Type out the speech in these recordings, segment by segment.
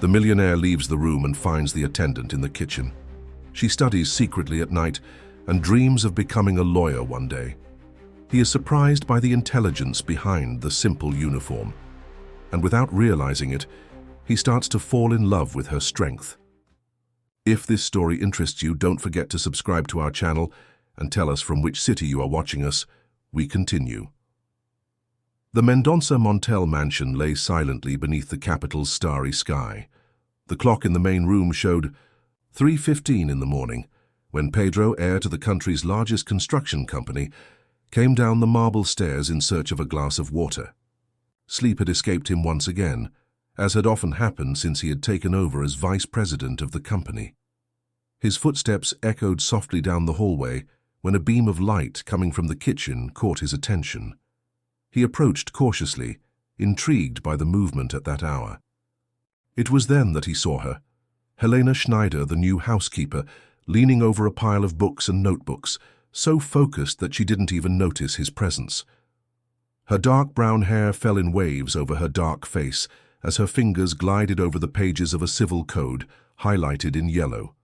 The millionaire leaves the room and finds the attendant in the kitchen. She studies secretly at night and dreams of becoming a lawyer one day. He is surprised by the intelligence behind the simple uniform, and without realizing it, he starts to fall in love with her strength. If this story interests you, don't forget to subscribe to our channel and tell us from which city you are watching us. We continue. The Mendonça Montel mansion lay silently beneath the capital's starry sky. The clock in the main room showed 3:15 in the morning, when Pedro, heir to the country's largest construction company, came down the marble stairs in search of a glass of water. Sleep had escaped him once again, as had often happened since he had taken over as vice president of the company. His footsteps echoed softly down the hallway when a beam of light coming from the kitchen caught his attention. He approached cautiously, intrigued by the movement at that hour. It was then that he saw her, Helena Schneider, the new housekeeper, leaning over a pile of books and notebooks, so focused that she didn't even notice his presence. Her dark brown hair fell in waves over her dark face as her fingers glided over the pages of a civil code, highlighted in yellow.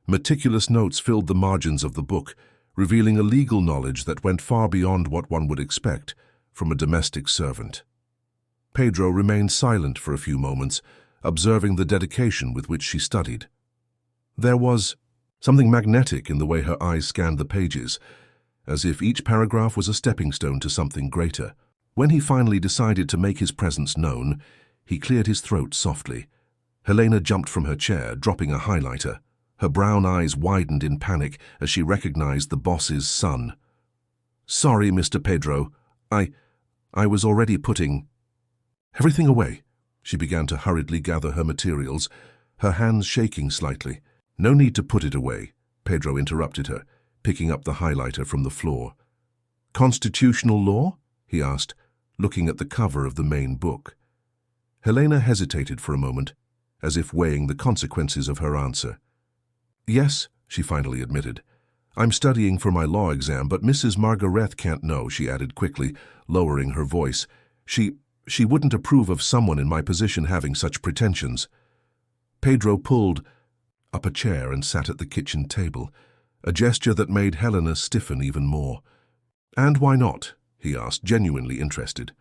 Meticulous notes filled the margins of the book, revealing a legal knowledge that went far beyond what one would expect from a domestic servant. Pedro remained silent for a few moments, observing the dedication with which she studied. There was something magnetic in the way her eyes scanned the pages, as if each paragraph was a stepping stone to something greater. When he finally decided to make his presence known, he cleared his throat softly. Helena jumped from her chair, dropping a highlighter. Her brown eyes widened in panic as she recognized the boss's son. "Sorry, Mr. Pedro. I was already putting everything away." She began to hurriedly gather her materials, her hands shaking slightly. "No need to put it away," Pedro interrupted her, picking up the highlighter from the floor. "Constitutional law?" he asked, looking at the cover of the main book. Helena hesitated for a moment, as if weighing the consequences of her answer. "Yes," she finally admitted. "I'm studying for my law exam, but Mrs. Margaret can't know," she added quickly, lowering her voice. She wouldn't approve of someone in my position having such pretensions." Pedro pulled up a chair and sat at the kitchen table, a gesture that made Helena stiffen even more. "And why not?" he asked, genuinely interested.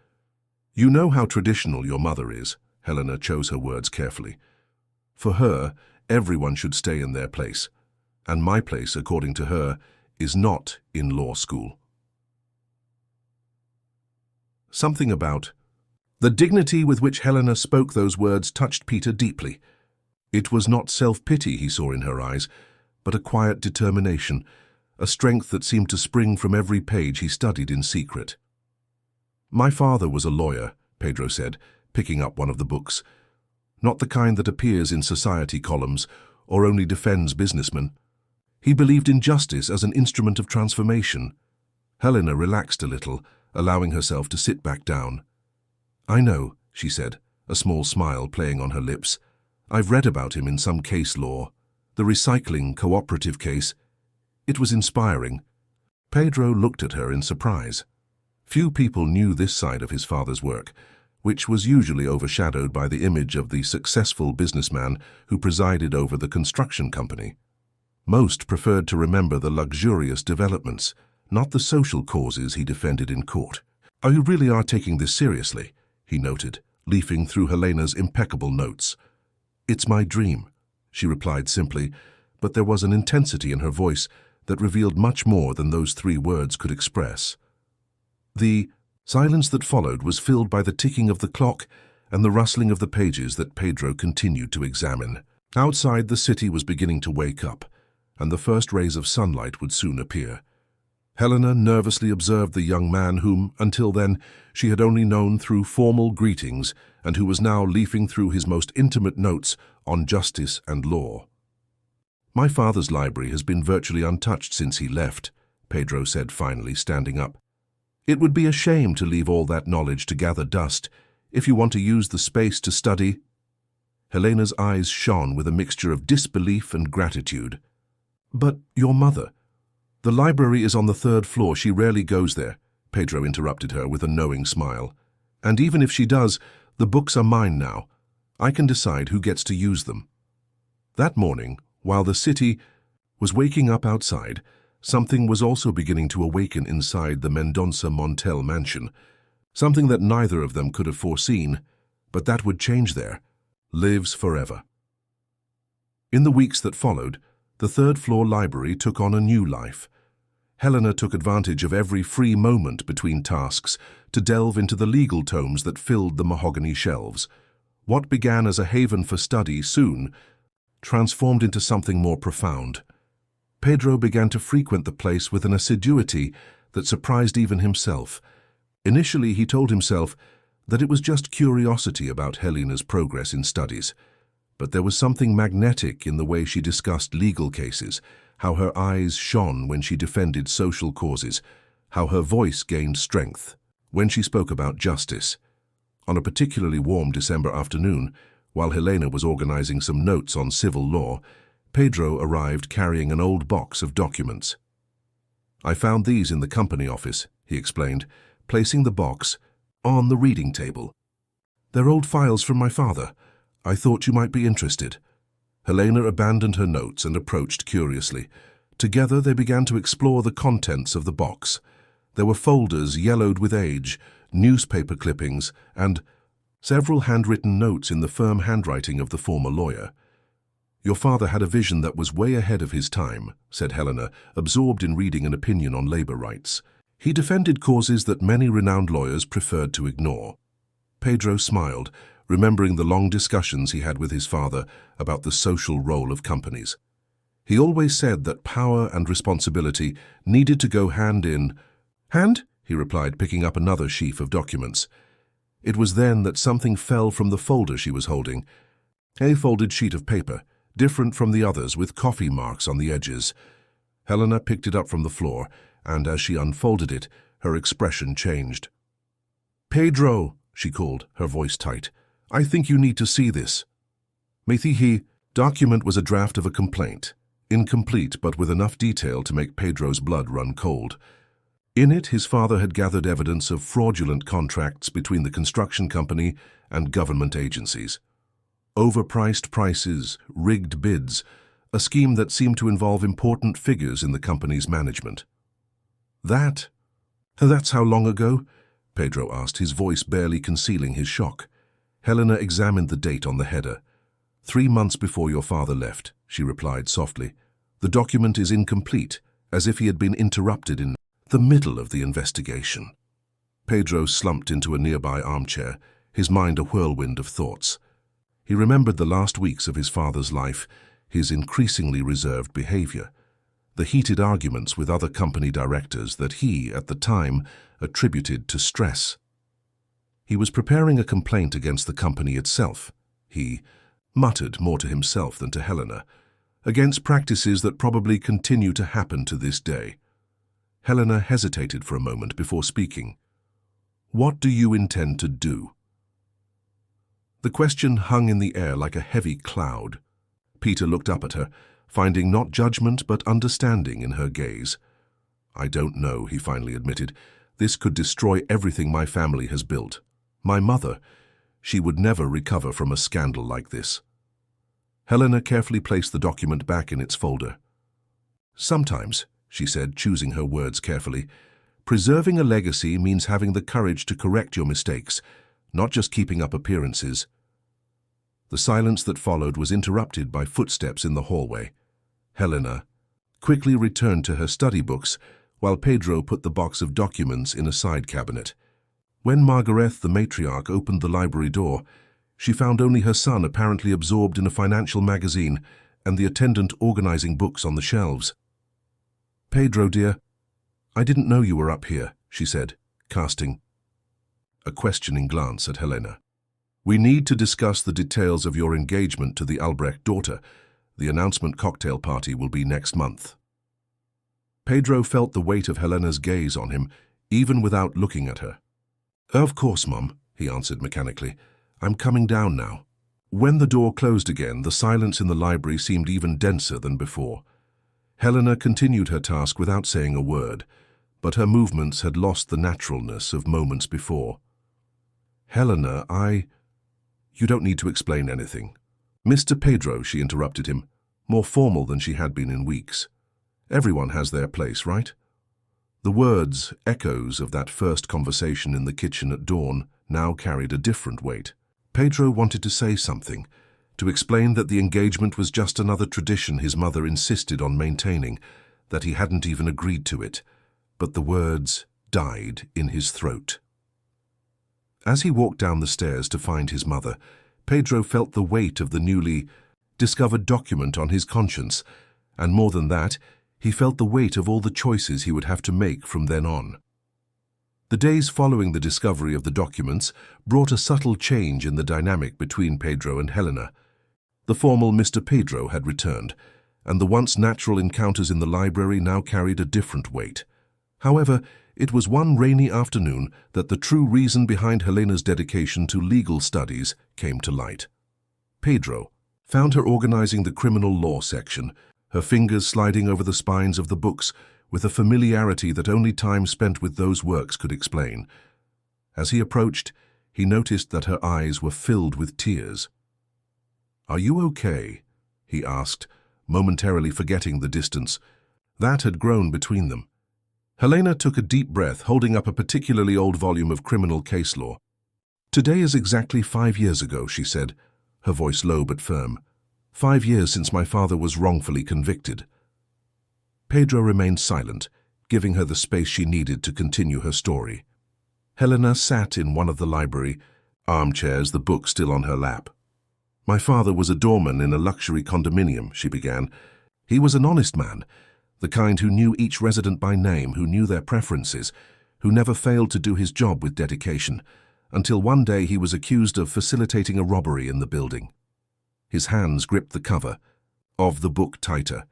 "You know how traditional your mother is." Helena chose her words carefully. "For her, everyone should stay in their place, and my place, according to her, is not in law school." Something about the dignity with which Helena spoke those words touched Peter deeply. It was not self-pity he saw in her eyes, but a quiet determination, a strength that seemed to spring from every page he studied in secret. "My father was a lawyer," Pedro said, picking up one of the books. "Not the kind that appears in society columns or only defends businessmen. He believed in justice as an instrument of transformation." Helena relaxed a little, allowing herself to sit back down. "I know," she said, a small smile playing on her lips. "I've read about him in some case law. The recycling cooperative case. It was inspiring." Pedro looked at her in surprise. Few people knew this side of his father's work, which was usually overshadowed by the image of the successful businessman who presided over the construction company. Most preferred to remember the luxurious developments, not the social causes he defended in court. "Oh, you really are taking this seriously," he noted, leafing through Helena's impeccable notes. "It's my dream," she replied simply, but there was an intensity in her voice that revealed much more than those 3 words could express. The silence that followed was filled by the ticking of the clock and the rustling of the pages that Pedro continued to examine. Outside, the city was beginning to wake up, and the first rays of sunlight would soon appear. Helena nervously observed the young man whom, until then, she had only known through formal greetings and who was now leafing through his most intimate notes on justice and law. "My father's library has been virtually untouched since he left," Pedro said finally, standing up. "It would be a shame to leave all that knowledge to gather dust if you want to use the space to study." Helena's eyes shone with a mixture of disbelief and gratitude. "But your mother? The library is on the 3rd floor. She rarely goes there," Pedro interrupted her with a knowing smile. "And even if she does, the books are mine now. I can decide who gets to use them." That morning, while the city was waking up outside, something was also beginning to awaken inside the Mendonça Montel mansion, something that neither of them could have foreseen, but that would change their lives forever. In the weeks that followed, the third-floor library took on a new life. Helena took advantage of every free moment between tasks to delve into the legal tomes that filled the mahogany shelves. What began as a haven for study soon transformed into something more profound. Pedro began to frequent the place with an assiduity that surprised even himself. Initially, he told himself that it was just curiosity about Helena's progress in studies. But there was something magnetic in the way she discussed legal cases, how her eyes shone when she defended social causes, how her voice gained strength when she spoke about justice. On a particularly warm December afternoon, while Helena was organizing some notes on civil law, Pedro arrived carrying an old box of documents. "I found these in the company office," he explained, placing the box on the reading table. "They're old files from my father. I thought you might be interested." Helena abandoned her notes and approached curiously. Together they began to explore the contents of the box. There were folders yellowed with age, newspaper clippings, and several handwritten notes in the firm handwriting of the former lawyer. "Your father had a vision that was way ahead of his time," said Helena, absorbed in reading an opinion on labor rights. "He defended causes that many renowned lawyers preferred to ignore." Pedro smiled, remembering the long discussions he had with his father about the social role of companies. He always said that power and responsibility needed to go hand in hand, he replied, picking up another sheaf of documents. It was then that something fell from the folder she was holding. A folded sheet of paper, different from the others, with coffee marks on the edges. Helena picked it up from the floor, and as she unfolded it, her expression changed. "Pedro," she called, her voice tight, "I think you need to see this." The document was a draft of a complaint, incomplete but with enough detail to make Pedro's blood run cold. In it, his father had gathered evidence of fraudulent contracts between the construction company and government agencies. Overpriced prices, rigged bids, a scheme that seemed to involve important figures in the company's management. That's how long ago?" Pedro asked, his voice barely concealing his shock. Helena examined the date on the header. 3 months before your father left," she replied softly. "The document is incomplete, as if he had been interrupted in the middle of the investigation." Pedro slumped into a nearby armchair, his mind a whirlwind of thoughts. He remembered the last weeks of his father's life, his increasingly reserved behavior, the heated arguments with other company directors that he, at the time, attributed to stress. He was preparing a complaint against the company itself. He muttered more to himself than to Helena, against practices that probably continue to happen to this day. Helena hesitated for a moment before speaking. "What do you intend to do?" The question hung in the air like a heavy cloud. Peter looked up at her, finding not judgment but understanding in her gaze. "I don't know," he finally admitted. "This could destroy everything my family has built. My mother, she would never recover from a scandal like this." Helena carefully placed the document back in its folder. "Sometimes," she said, choosing her words carefully, "preserving a legacy means having the courage to correct your mistakes, not just keeping up appearances." The silence that followed was interrupted by footsteps in the hallway. Helena quickly returned to her study books while Pedro put the box of documents in a side cabinet. When Margaret, the matriarch, opened the library door, she found only her son apparently absorbed in a financial magazine and the attendant organizing books on the shelves. "Pedro, dear, I didn't know you were up here," she said, casting a questioning glance at Helena. "We need to discuss the details of your engagement to the Albrecht daughter. The announcement cocktail party will be next month." Pedro felt the weight of Helena's gaze on him, even without looking at her. "Of course, Mum," he answered mechanically. "I'm coming down now." When the door closed again, the silence in the library seemed even denser than before. Helena continued her task without saying a word, but her movements had lost the naturalness of moments before. "Helena, You don't need to explain anything. Mr. Pedro, she interrupted him, more formal than she had been in weeks. Everyone has their place, right? The words, echoes of that first conversation in the kitchen at dawn, now carried a different weight. Pedro wanted to say something, to explain that the engagement was just another tradition his mother insisted on maintaining, that he hadn't even agreed to it, but the words died in his throat. As he walked down the stairs to find his mother, Pedro felt the weight of the newly discovered document on his conscience, and more than that, he felt the weight of all the choices he would have to make from then on. The days following the discovery of the documents brought a subtle change in the dynamic between Pedro and Helena. The formal Mr. Pedro had returned, and the once natural encounters in the library now carried a different weight. However, it was one rainy afternoon that the true reason behind Helena's dedication to legal studies came to light. Pedro found her organizing the criminal law section, her fingers sliding over the spines of the books with a familiarity that only time spent with those works could explain. As he approached, he noticed that her eyes were filled with tears. "Are you okay?" he asked, momentarily forgetting the distance that had grown between them. Helena took a deep breath, holding up a particularly old volume of criminal case law. "Today is exactly 5 years ago," she said, her voice low but firm. 5 years since my father was wrongfully convicted." Pedro remained silent, giving her the space she needed to continue her story. Helena sat in one of the library armchairs, the book still on her lap. "My father was a doorman in a luxury condominium," she began. "He was an honest man, the kind who knew each resident by name, who knew their preferences, who never failed to do his job with dedication, until one day he was accused of facilitating a robbery in the building." His hands gripped the cover of the book tighter.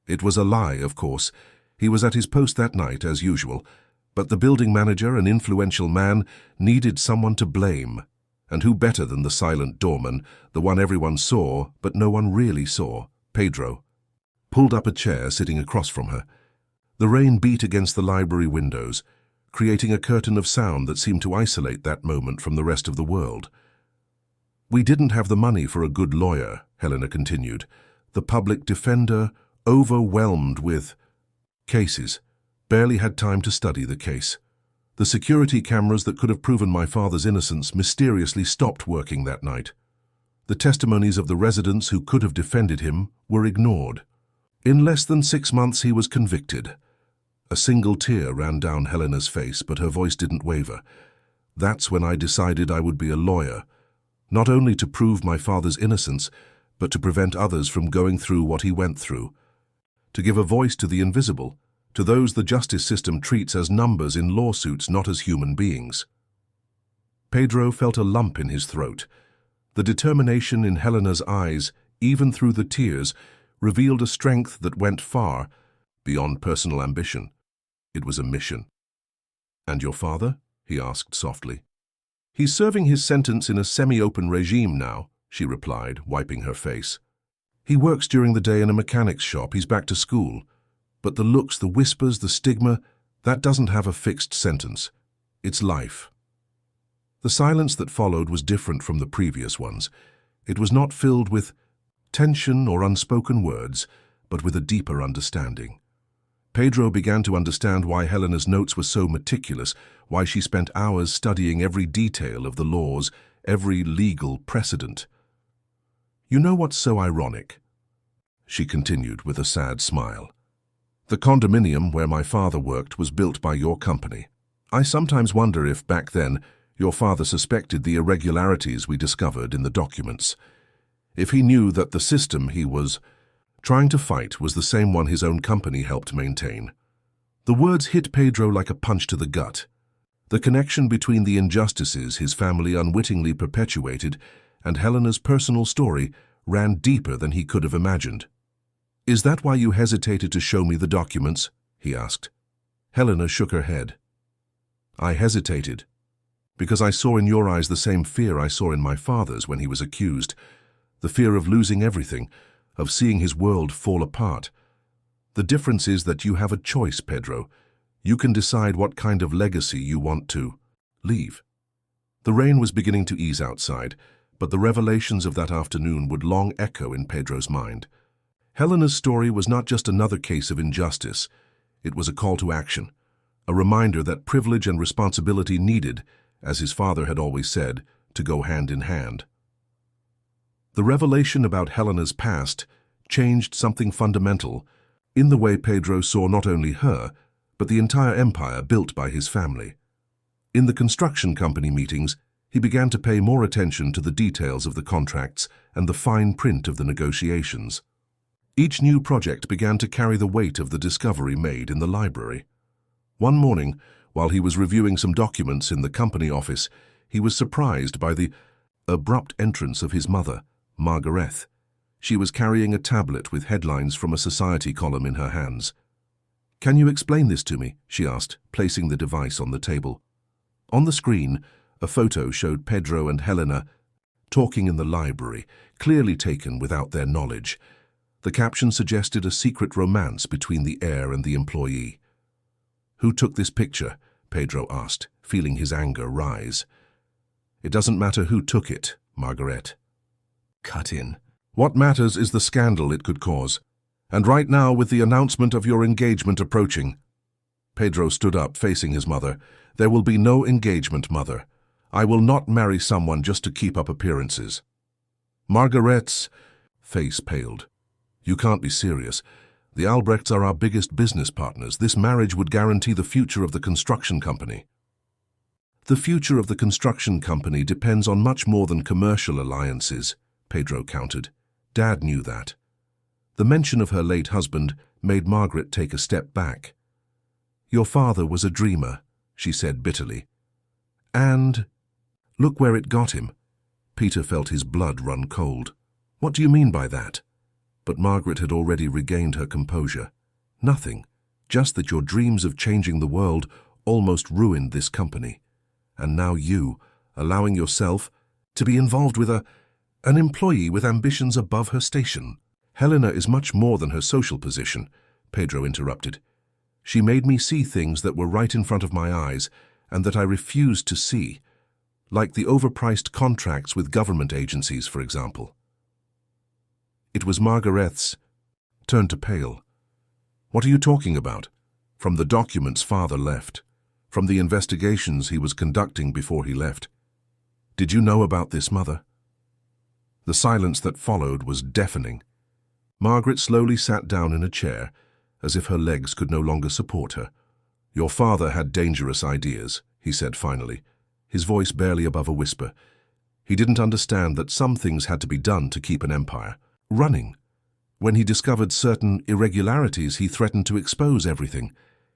It was a lie, of course. He was at his post that night, as usual, but the building manager, an influential man, needed someone to blame. And who better than the silent doorman, the one everyone saw, but no one really saw? Pedro pulled up a chair sitting across from her. The rain beat against the library windows, creating a curtain of sound that seemed to isolate that moment from the rest of the world. "We didn't have the money for a good lawyer," Helena continued. "The public defender, overwhelmed with cases, barely had time to study the case. The security cameras that could have proven my father's innocence mysteriously stopped working that night. The testimonies of the residents who could have defended him were ignored. In less than 6 months he was convicted." A single tear ran down Helena's face, but her voice didn't waver. "That's when I decided I would be a lawyer, not only to prove my father's innocence, but to prevent others from going through what he went through. To give a voice to the invisible, to those the justice system treats as numbers in lawsuits, not as human beings." Pedro felt a lump in his throat. The determination in Helena's eyes, even through the tears, revealed a strength that went far beyond personal ambition. It was a mission. "And your father?" he asked softly. "He's serving his sentence in a semi-open regime now," she replied, wiping her face. "He works during the day in a mechanic's shop. He's back to school. But the looks, the whispers, the stigma, that doesn't have a fixed sentence. It's life." The silence that followed was different from the previous ones. It was not filled with tension or unspoken words, but with a deeper understanding. Pedro began to understand why Helena's notes were so meticulous, why she spent hours studying every detail of the laws, every legal precedent. "You know what's so ironic?" she continued with a sad smile. "The condominium where my father worked was built by your company. I sometimes wonder if, back then, your father suspected the irregularities we discovered in the documents. If he knew that the system he was trying to fight was the same one his own company helped maintain." The words hit Pedro like a punch to the gut. The connection between the injustices his family unwittingly perpetuated and Helena's personal story ran deeper than he could have imagined. "Is that why you hesitated to show me the documents?" he asked. Helena shook her head. "I hesitated because I saw in your eyes the same fear I saw in my father's when he was accused, the fear of losing everything, of seeing his world fall apart. The difference is that you have a choice, Pedro. You can decide what kind of legacy you want to leave." The rain was beginning to ease outside, but the revelations of that afternoon would long echo in Pedro's mind. Helena's story was not just another case of injustice. It was a call to action, a reminder that privilege and responsibility needed, as his father had always said, to go hand in hand. The revelation about Helena's past changed something fundamental in the way Pedro saw not only her, but the entire empire built by his family. In the construction company meetings, he began to pay more attention to the details of the contracts and the fine print of the negotiations. Each new project began to carry the weight of the discovery made in the library. One morning, while he was reviewing some documents in the company office, he was surprised by the abrupt entrance of his mother, Margaret. She was carrying a tablet with headlines from a society column in her hands. "Can you explain this to me?" she asked, placing the device on the table. On the screen, a photo showed Pedro and Helena talking in the library, clearly taken without their knowledge. The caption suggested a secret romance between the heir and the employee. "Who took this picture?" Pedro asked, feeling his anger rise. "It doesn't matter who took it, Margaret." Cut in. "What matters is the scandal it could cause. And right now, with the announcement of your engagement approaching." Pedro stood up, facing his mother. "There will be no engagement, Mother. I will not marry someone just to keep up appearances." Margaret's face paled. "You can't be serious. The Albrechts are our biggest business partners. This marriage would guarantee the future of the construction company." "The future of the construction company depends on much more than commercial alliances," Pedro countered. Dad knew that. The mention of her late husband made Margaret take a step back. "Your father was a dreamer," she said bitterly. "And look where it got him." Peter felt his blood run cold. "What do you mean by that?" But Margaret had already regained her composure. "Nothing, just that your dreams of changing the world almost ruined this company. And now you, allowing yourself to be involved with an employee with ambitions above her station." "Helena is much more than her social position," Pedro interrupted. "She made me see things that were right in front of my eyes and that I refused to see, like the overpriced contracts with government agencies, for example." It was Margaret's turn to pale. "What are you talking about?" "From the documents father left, from the investigations he was conducting before he left. Did you know about this, Mother?" The silence that followed was deafening. Margaret slowly sat down in a chair, as if her legs could no longer support her. "Your father had dangerous ideas," he said finally, his voice barely above a whisper. "He didn't understand that some things had to be done to keep an empire running. When he discovered certain irregularities, he threatened to expose everything.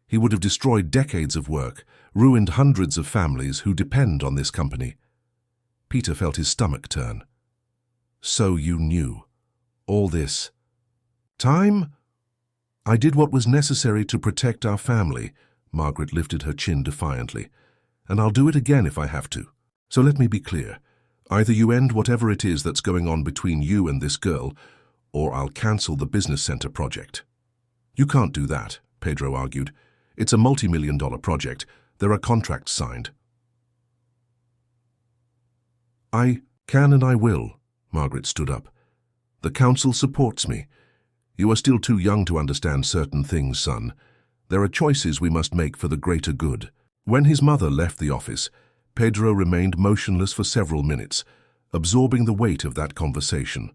He would have destroyed decades of work, ruined hundreds of families who depend on this company." Peter felt his stomach turn. "So you knew all this time?" "I did what was necessary to protect our family," Margaret lifted her chin defiantly. "And I'll do it again if I have to. So let me be clear. Either you end whatever it is that's going on between you and this girl, or I'll cancel the business center project." "You can't do that," Pedro argued. "It's a multi-million-dollar project. There are contracts signed." "I can and I will," Margaret stood up. "The council supports me. You are still too young to understand certain things, son. There are choices we must make for the greater good." When his mother left the office, Pedro remained motionless for several minutes, absorbing the weight of that conversation.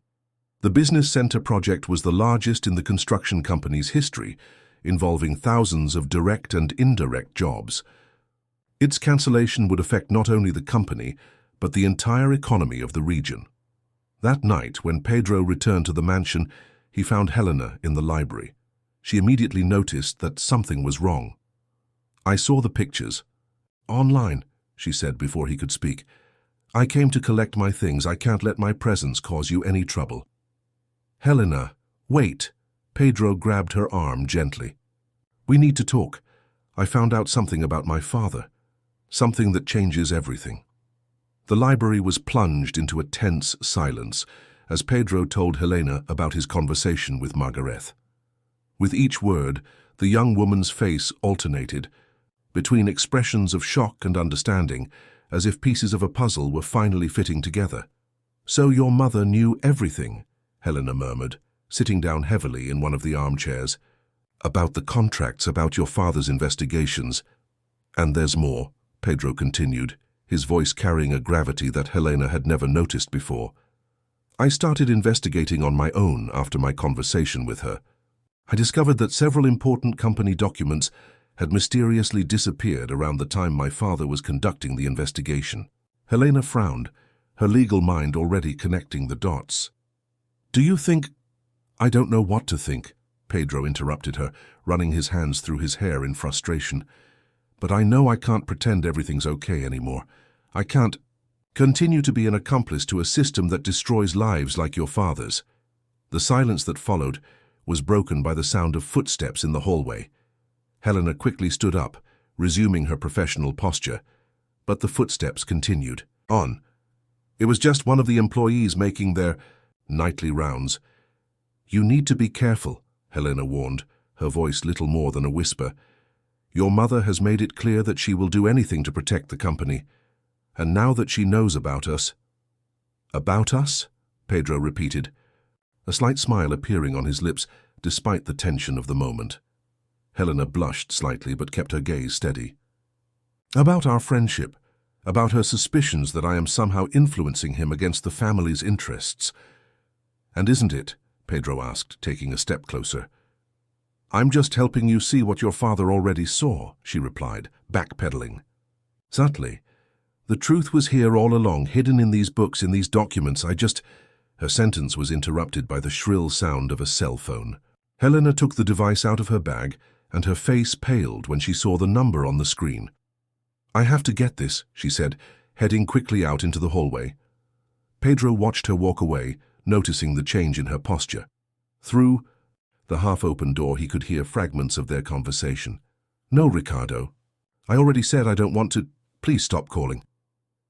The business center project was the largest in the construction company's history, involving thousands of direct and indirect jobs. Its cancellation would affect not only the company, but the entire economy of the region. That night, when Pedro returned to the mansion, he found Helena in the library. She immediately noticed that something was wrong. "I saw the pictures. Online," she said before he could speak. "I came to collect my things. I can't let my presence cause you any trouble." "Helena, wait." Pedro grabbed her arm gently. "We need to talk. I found out something about my father. Something that changes everything." The library was plunged into a tense silence as Pedro told Helena about his conversation with Margaret. With each word, the young woman's face alternated between expressions of shock and understanding, as if pieces of a puzzle were finally fitting together. "So your mother knew everything," Helena murmured, sitting down heavily in one of the armchairs. "About the contracts, about your father's investigations. And there's more," Pedro continued, his voice carrying a gravity that Helena had never noticed before. "I started investigating on my own after my conversation with her. I discovered that several important company documents had mysteriously disappeared around the time my father was conducting the investigation." Helena frowned, her legal mind already connecting the dots. "Do you think—" "I don't know what to think," Pedro interrupted her, running his hands through his hair in frustration. "But I know I can't pretend everything's okay anymore. I can't continue to be an accomplice to a system that destroys lives like your father's." The silence that followed was broken by the sound of footsteps in the hallway. Helena quickly stood up, resuming her professional posture, but the footsteps continued on. It was just one of the employees making their nightly rounds. "You need to be careful," Helena warned, her voice little more than a whisper. "Your mother has made it clear that she will do anything to protect the company. And now that she knows about us—" "About us?" Pedro repeated, a slight smile appearing on his lips despite the tension of the moment. Helena blushed slightly but kept her gaze steady. "About our friendship, about her suspicions that I am somehow influencing him against the family's interests." "And isn't it?" Pedro asked, taking a step closer. "I'm just helping you see what your father already saw," she replied, backpedaling. "Subtly. The truth was here all along, hidden in these books, in these documents. Her sentence was interrupted by the shrill sound of a cell phone. Helena took the device out of her bag, and her face paled when she saw the number on the screen. "I have to get this," she said, heading quickly out into the hallway. Pedro watched her walk away, noticing the change in her posture. Through the half-open door he could hear fragments of their conversation. "No, Ricardo. I already said I don't want to. Please stop calling."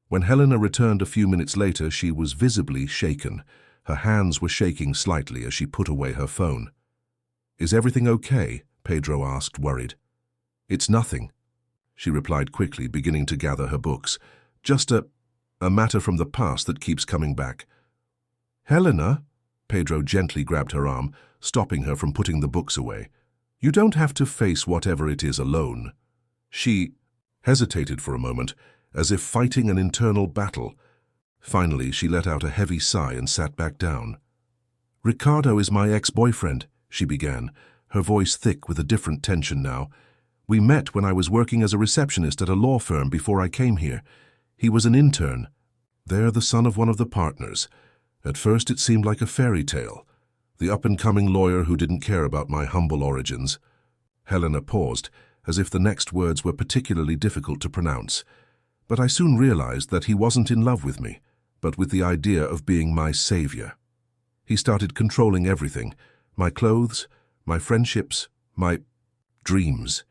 When Helena returned a few minutes later, she was visibly shaken. Her hands were shaking slightly as she put away her phone. "Is everything okay?" Pedro asked, worried. "It's nothing," she replied quickly, beginning to gather her books. "Just a matter from the past that keeps coming back." "Helena?" Pedro gently grabbed her arm, stopping her from putting the books away. "You don't have to face whatever it is alone." She hesitated for a moment, as if fighting an internal battle. Finally, she let out a heavy sigh and sat back down. "Ricardo is my ex-boyfriend," she began, her voice thick with a different tension now. "We met when I was working as a receptionist at a law firm before I came here. He was an intern. They're the son of one of the partners. At first it seemed like a fairy tale. The up-and-coming lawyer who didn't care about my humble origins." Helena paused, as if the next words were particularly difficult to pronounce. "But I soon realized that he wasn't in love with me, but with the idea of being my savior. He started controlling everything, my clothes, my friendships, my dreams.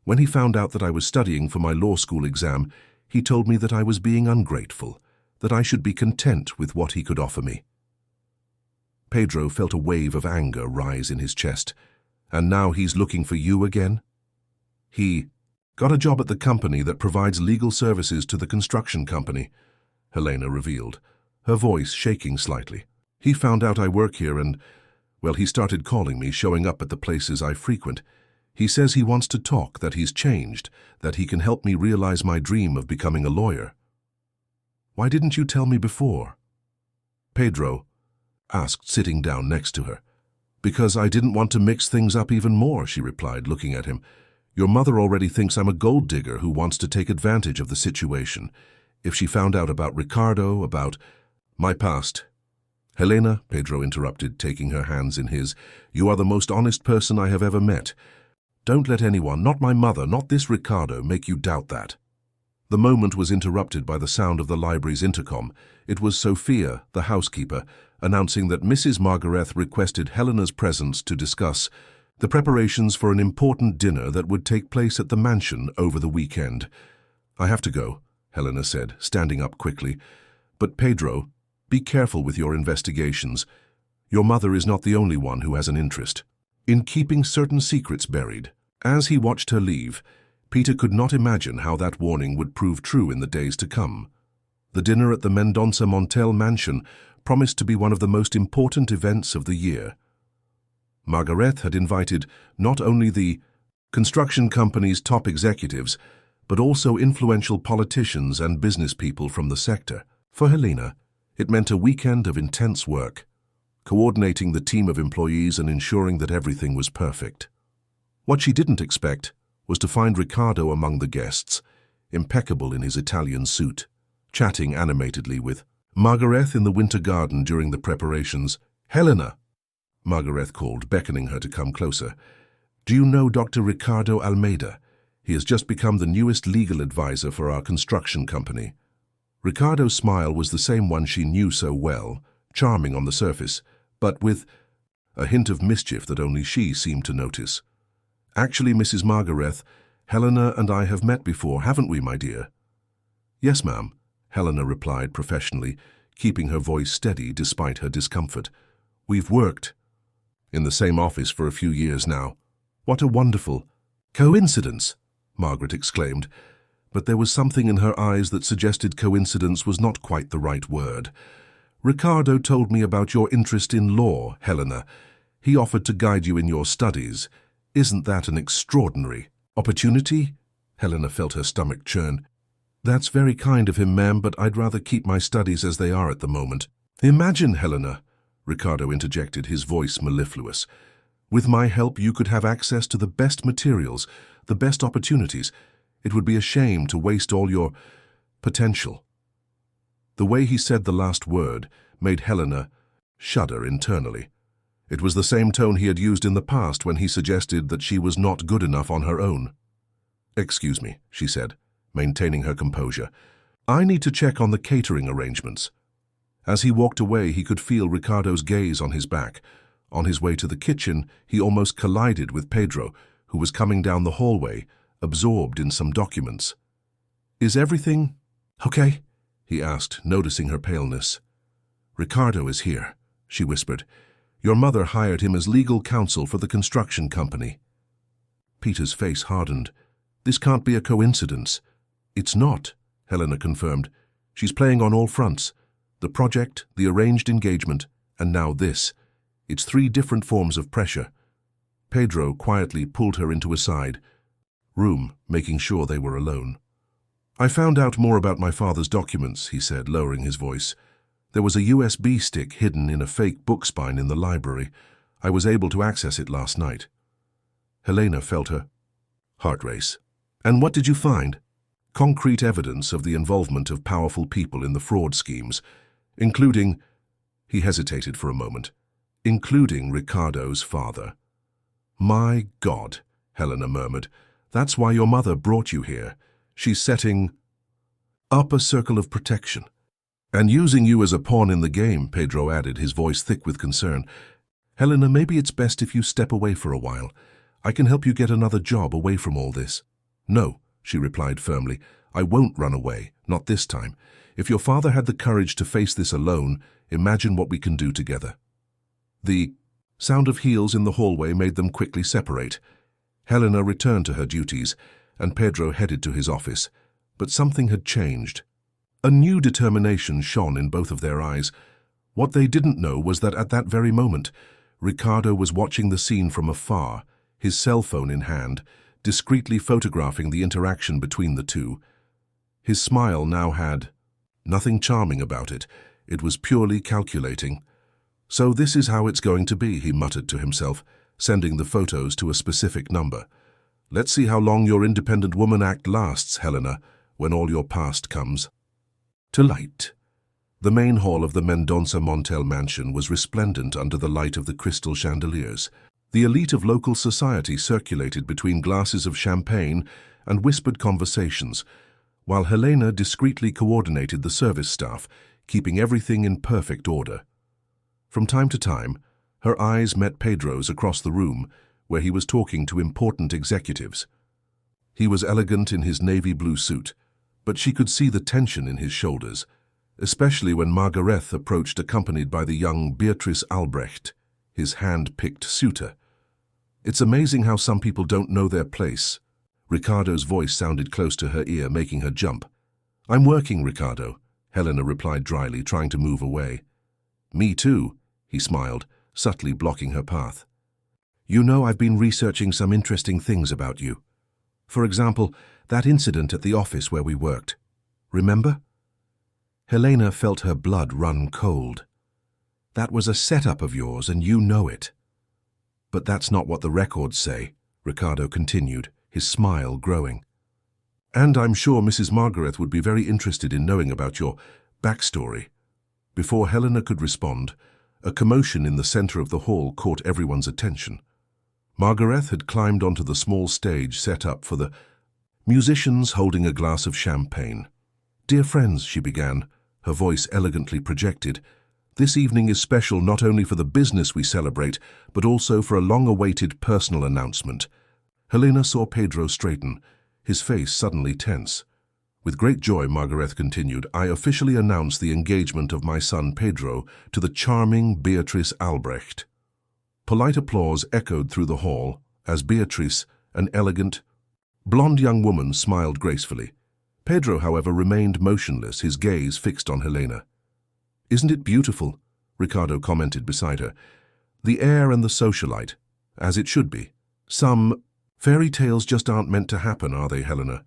When he found out that I was studying for my law school exam, he told me that I was being ungrateful, that I should be content with what he could offer me." Pedro felt a wave of anger rise in his chest. "And now he's looking for you again?" "He got a job at the company that provides legal services to the construction company," Helena revealed, her voice shaking slightly. "He found out I work here and, well, he started calling me, showing up at the places I frequent. He says he wants to talk, that he's changed, that he can help me realize my dream of becoming a lawyer." "Why didn't you tell me before?" Pedro asked, sitting down next to her. "Because I didn't want to mix things up even more," she replied, looking at him. "Your mother already thinks I'm a gold digger who wants to take advantage of the situation. If she found out about Ricardo, about my past—" "Helena," Pedro interrupted, taking her hands in his, "you are the most honest person I have ever met. Don't let anyone, not my mother, not this Ricardo, make you doubt that." The moment was interrupted by the sound of the library's intercom. It was Sophia, the housekeeper, announcing that Mrs. Margareth requested Helena's presence to discuss the preparations for an important dinner that would take place at the mansion over the weekend. "I have to go," Helena said, standing up quickly. "But Pedro, be careful with your investigations. Your mother is not the only one who has an interest in keeping certain secrets buried." As he watched her leave, Peter could not imagine how that warning would prove true in the days to come. The dinner at the Mendonça Montel mansion promised to be one of the most important events of the year. Margaret had invited not only the construction company's top executives, but also influential politicians and business people from the sector. For Helena, it meant a weekend of intense work, coordinating the team of employees and ensuring that everything was perfect. What she didn't expect was to find Riccardo among the guests, impeccable in his Italian suit, chatting animatedly with Margaret in the winter garden during the preparations. "Helena," Margaret called, beckoning her to come closer. "Do you know Dr. Ricardo Almeida? He has just become the newest legal advisor for our construction company." Ricardo's smile was the same one she knew so well, charming on the surface, but with a hint of mischief that only she seemed to notice. "Actually, Mrs. Margaret, Helena and I have met before, haven't we, my dear?" "Yes, ma'am," Helena replied professionally, keeping her voice steady despite her discomfort. "We've worked in the same office for a few years now." "What a wonderful coincidence!" Margaret exclaimed, but there was something in her eyes that suggested coincidence was not quite the right word. "Ricardo told me about your interest in law, Helena. He offered to guide you in your studies. Isn't that an extraordinary opportunity?" Helena felt her stomach churn. "That's very kind of him, ma'am, but I'd rather keep my studies as they are at the moment." "Imagine, Helena," Ricardo interjected, his voice mellifluous. "With my help you could have access to the best materials, the best opportunities. It would be a shame to waste all your potential." The way he said the last word made Helena shudder internally. It was the same tone he had used in the past when he suggested that she was not good enough on her own. "Excuse me," she said, maintaining her composure. "I need to check on the catering arrangements." As he walked away, he could feel Ricardo's gaze on his back. On his way to the kitchen, he almost collided with Pedro, who was coming down the hallway, absorbed in some documents. "Is everything okay?" he asked, noticing her paleness. "Ricardo is here," she whispered. "Your mother hired him as legal counsel for the construction company." Peter's face hardened. "This can't be a coincidence." "It's not," Helena confirmed. "She's playing on all fronts. The project, the arranged engagement, and now this. It's 3 different forms of pressure." Pedro quietly pulled her into a side room, making sure they were alone. "I found out more about my father's documents," he said, lowering his voice. "There was a USB stick hidden in a fake book spine in the library. I was able to access it last night." Helena felt her heart race. "And what did you find?" "Concrete evidence of the involvement of powerful people in the fraud schemes, including," he hesitated for a moment, "including Ricardo's father." "My God," Helena murmured. "That's why your mother brought you here. She's setting up a circle of protection." "And using you as a pawn in the game," Pedro added, his voice thick with concern. "Helena, maybe it's best if you step away for a while. I can help you get another job away from all this." "No," she replied firmly. "I won't run away, not this time. If your father had the courage to face this alone, imagine what we can do together." The sound of heels in the hallway made them quickly separate. Helena returned to her duties, and Pedro headed to his office. But something had changed. A new determination shone in both of their eyes. What they didn't know was that at that very moment, Ricardo was watching the scene from afar, his cell phone in hand, discreetly photographing the interaction between the two. His smile now had nothing charming about it. It was purely calculating. "So this is how it's going to be," he muttered to himself, sending the photos to a specific number. "Let's see how long your independent woman act lasts, Helena, when all your past comes to light." The main hall of the Mendonça Montel mansion was resplendent under the light of the crystal chandeliers. The elite of local society circulated between glasses of champagne and whispered conversations, while Helena discreetly coordinated the service staff, keeping everything in perfect order. From time to time, her eyes met Pedro's across the room, where he was talking to important executives. He was elegant in his navy blue suit, but she could see the tension in his shoulders, especially when Margaret approached accompanied by the young Beatrice Albrecht, his hand-picked suitor. "It's amazing how some people don't know their place." Ricardo's voice sounded close to her ear, making her jump. "I'm working, Ricardo," Helena replied dryly, trying to move away. Me too, he smiled, subtly blocking her path. You know, I've been researching some interesting things about you. For example, that incident at the office where we worked. Remember? Helena felt her blood run cold. That was a setup of yours, and you know it. But that's not what the records say, Ricardo continued, his smile growing. And I'm sure Mrs. Margaret would be very interested in knowing about your backstory. Before Helena could respond, a commotion in the center of the hall caught everyone's attention. Margaret had climbed onto the small stage set up for the musicians, holding a glass of champagne. Dear friends, she began, her voice elegantly projected, this evening is special not only for the business we celebrate, but also for a long-awaited personal announcement. Helena saw Pedro straighten, his face suddenly tense. With great joy, Margaret continued, I officially announce the engagement of my son Pedro to the charming Beatrice Albrecht. Polite applause echoed through the hall as Beatrice, an elegant, blonde young woman, smiled gracefully. Pedro, however, remained motionless, his gaze fixed on Helena. Isn't it beautiful? Ricardo commented beside her. The air and the socialite, as it should be. Some fairy tales just aren't meant to happen, are they, Helena?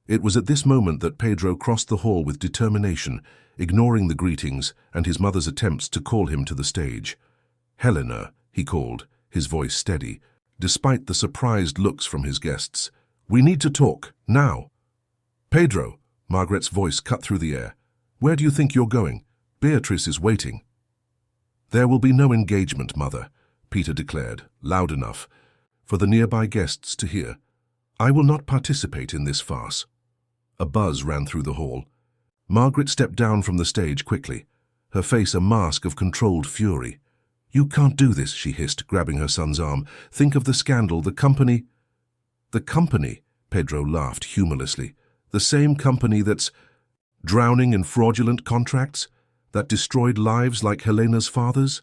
It was at this moment that Pedro crossed the hall with determination, ignoring the greetings and his mother's attempts to call him to the stage. Helena, he called, his voice steady, despite the surprised looks from his guests. We need to talk, now. Pedro, Margaret's voice cut through the air. Where do you think you're going? Beatrice is waiting. There will be no engagement, Mother, Peter declared, loud enough for the nearby guests to hear. I will not participate in this farce. A buzz ran through the hall. Margaret stepped down from the stage quickly, her face a mask of controlled fury. You can't do this, she hissed, grabbing her son's arm. Think of the scandal, the company. The company, Pedro laughed humorlessly. The same company that's drowning in fraudulent contracts, that destroyed lives like Helena's father's?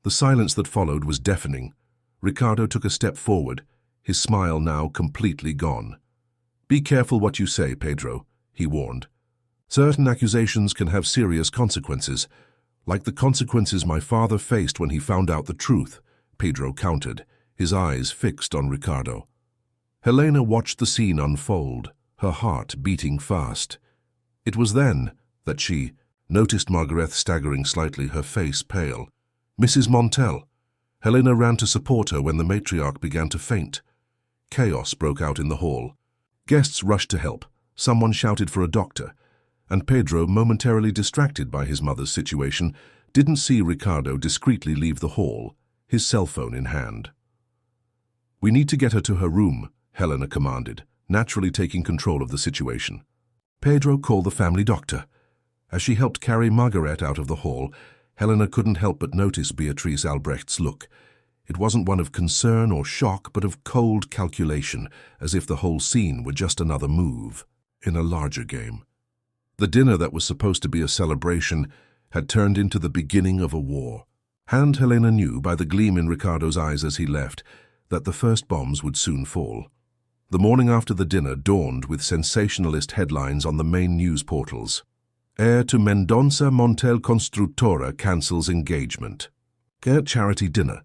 The silence that followed was deafening. Ricardo took a step forward, his smile now completely gone. Be careful what you say, Pedro, he warned. Certain accusations can have serious consequences, like the consequences my father faced when he found out the truth, Pedro countered, his eyes fixed on Ricardo. Helena watched the scene unfold, her heart beating fast. It was then that she noticed Margaret staggering slightly, her face pale. Mrs. Montel. Helena ran to support her when the matriarch began to faint. Chaos broke out in the hall. Guests rushed to help. Someone shouted for a doctor, and Pedro, momentarily distracted by his mother's situation, didn't see Ricardo discreetly leave the hall, his cell phone in hand. We need to get her to her room, Helena commanded, naturally taking control of the situation. Pedro called the family doctor. As she helped carry Margaret out of the hall, Helena couldn't help but notice Beatrice Albrecht's look. It wasn't one of concern or shock, but of cold calculation, as if the whole scene were just another move in a larger game. The dinner that was supposed to be a celebration had turned into the beginning of a war. And Helena knew, by the gleam in Ricardo's eyes as he left, that the first bombs would soon fall. The morning after the dinner dawned with sensationalist headlines on the main news portals. Heir to Mendonça Montel Constructora cancels engagement. Charity dinner.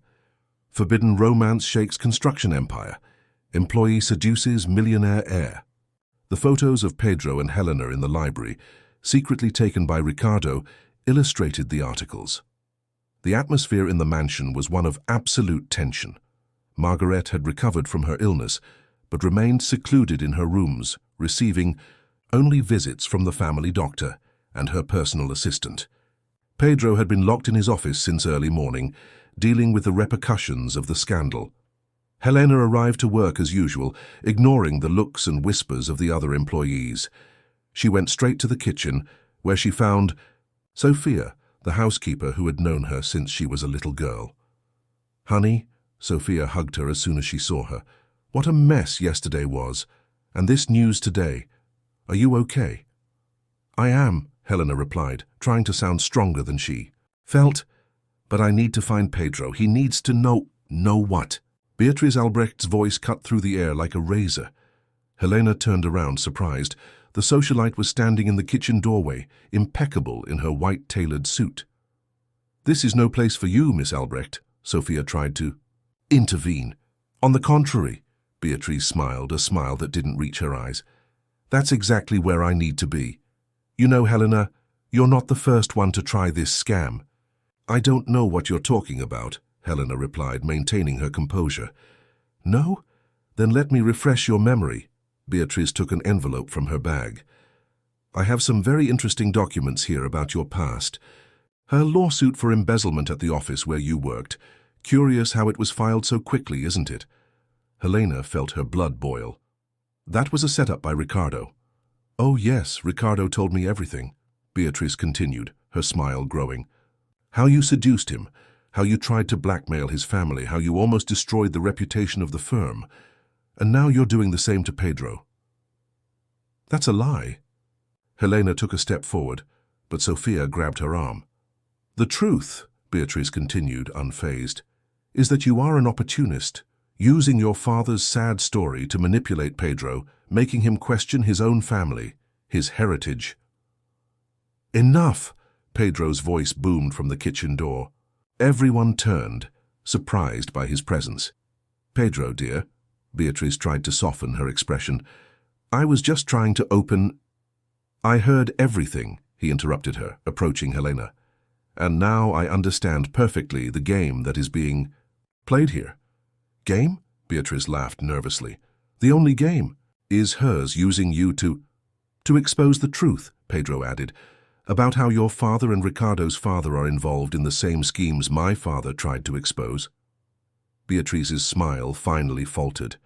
Forbidden romance shakes construction empire. Employee seduces millionaire heir. The photos of Pedro and Helena in the library, secretly taken by Ricardo, illustrated the articles. The atmosphere in the mansion was one of absolute tension. Margaret had recovered from her illness, but remained secluded in her rooms, receiving only visits from the family doctor and her personal assistant. Pedro had been locked in his office since early morning, dealing with the repercussions of the scandal. Helena arrived to work as usual, ignoring the looks and whispers of the other employees. She went straight to the kitchen, where she found Sophia, the housekeeper who had known her since she was a little girl. Honey, Sophia hugged her as soon as she saw her. What a mess yesterday was, and this news today. Are you okay? I am, Helena replied, trying to sound stronger than she felt. But I need to find Pedro. He needs to know. Know what? Beatrice Albrecht's voice cut through the air like a razor. Helena turned around, surprised. The socialite was standing in the kitchen doorway, impeccable in her white tailored suit. "This is no place for you, Miss Albrecht," Sophia tried to intervene. "On the contrary," Beatrice smiled, a smile that didn't reach her eyes. "That's exactly where I need to be. You know, Helena, you're not the first one to try this scam." "I don't know what you're talking about," Helena replied, maintaining her composure. "No? Then let me refresh your memory." Beatrice took an envelope from her bag. "I have some very interesting documents here about your past. Her lawsuit for embezzlement at the office where you worked. Curious how it was filed so quickly, isn't it?" Helena felt her blood boil. "That was a setup by Ricardo." "Oh yes, Ricardo told me everything," Beatrice continued, her smile growing. "How you seduced him, how you tried to blackmail his family, how you almost destroyed the reputation of the firm. And now you're doing the same to Pedro." "That's a lie." Helena took a step forward, but Sophia grabbed her arm. "The truth," Beatrice continued, unfazed, "is that you are an opportunist, using your father's sad story to manipulate Pedro, making him question his own family, his heritage." "Enough!" Pedro's voice boomed from the kitchen door. Everyone turned, surprised by his presence. "Pedro, dear," Beatrice tried to soften her expression, "I was just trying to open—" "I heard everything," he interrupted her, approaching Helena. "And now I understand perfectly the game that is being played here." "Game?" Beatrice laughed nervously. "The only game is hers using you to expose the truth," Pedro added, "about how your father and Ricardo's father are involved in the same schemes my father tried to expose." Beatrice's smile finally faltered.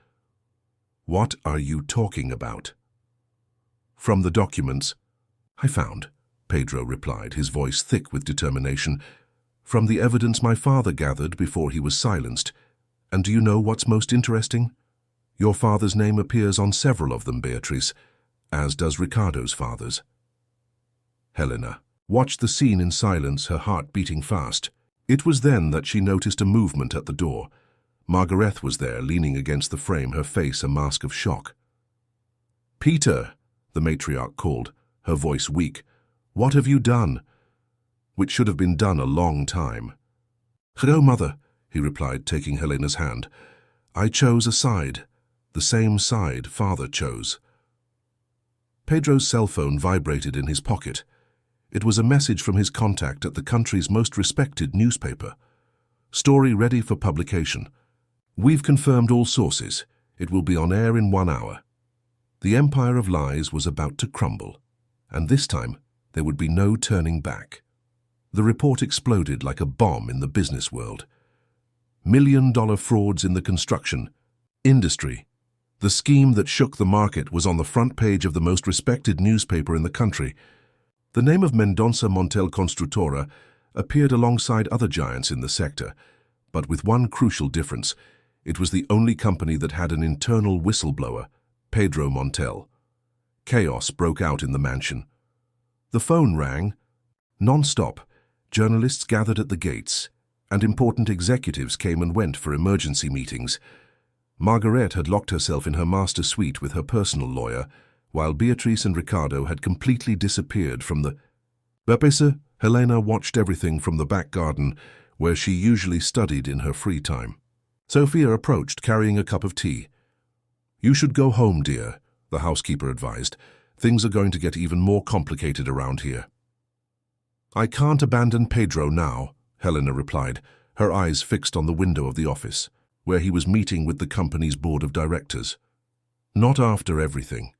"What are you talking about?" "From the documents I found," Pedro replied, his voice thick with determination. "From the evidence my father gathered before he was silenced. And do you know what's most interesting? Your father's name appears on several of them, Beatrice, as does Ricardo's father's." Helena watched the scene in silence, her heart beating fast. It was then that she noticed a movement at the door. Margaret was there, leaning against the frame, her face a mask of shock. "Peter," the matriarch called, her voice weak, "what have you done?" "Which should have been done a long time." "Hello, mother," he replied, taking Helena's hand. "I chose a side, the same side father chose." Pedro's cell phone vibrated in his pocket. It was a message from his contact at the country's most respected newspaper. "Story ready for publication. We've confirmed all sources. It will be on air in 1 hour." The empire of lies was about to crumble, and this time there would be no turning back. The report exploded like a bomb in the business world. $1 million frauds in the construction industry. The scheme that shook the market was on the front page of the most respected newspaper in the country. The name of Mendonça Montel Construtora appeared alongside other giants in the sector, but with one crucial difference. It was the only company that had an internal whistleblower, Pedro Montel. Chaos broke out in the mansion. The phone rang, non-stop. Journalists gathered at the gates, and important executives came and went for emergency meetings. Margaret had locked herself in her master suite with her personal lawyer, while Beatrice and Ricardo had completely disappeared from the Bapesa. Helena watched everything from the back garden, where she usually studied in her free time. Sophia approached, carrying a cup of tea. "You should go home, dear," the housekeeper advised. "Things are going to get even more complicated around here." "I can't abandon Pedro now," Helena replied, her eyes fixed on the window of the office, where he was meeting with the company's board of directors. "Not after everything."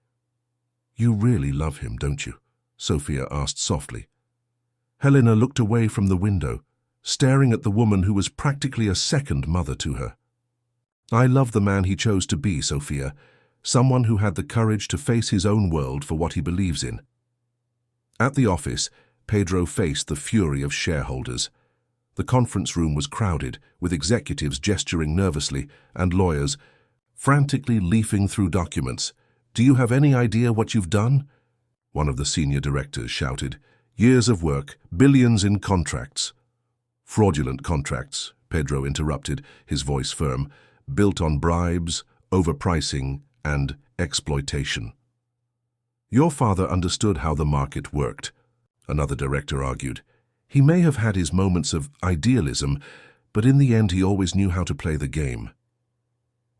"You really love him, don't you?" Sophia asked softly. Helena looked away from the window, staring at the woman who was practically a second mother to her. "I love the man he chose to be, Sophia, someone who had the courage to face his own world for what he believes in." At the office, Pedro faced the fury of shareholders. The conference room was crowded, with executives gesturing nervously and lawyers frantically leafing through documents. "Do you have any idea what you've done?" one of the senior directors shouted. "Years of work, billions in contracts." "Fraudulent contracts," Pedro interrupted, his voice firm, "built on bribes, overpricing, and exploitation." Your father understood how the market worked, another director argued. He may have had his moments of idealism, but in the end he always knew how to play the game.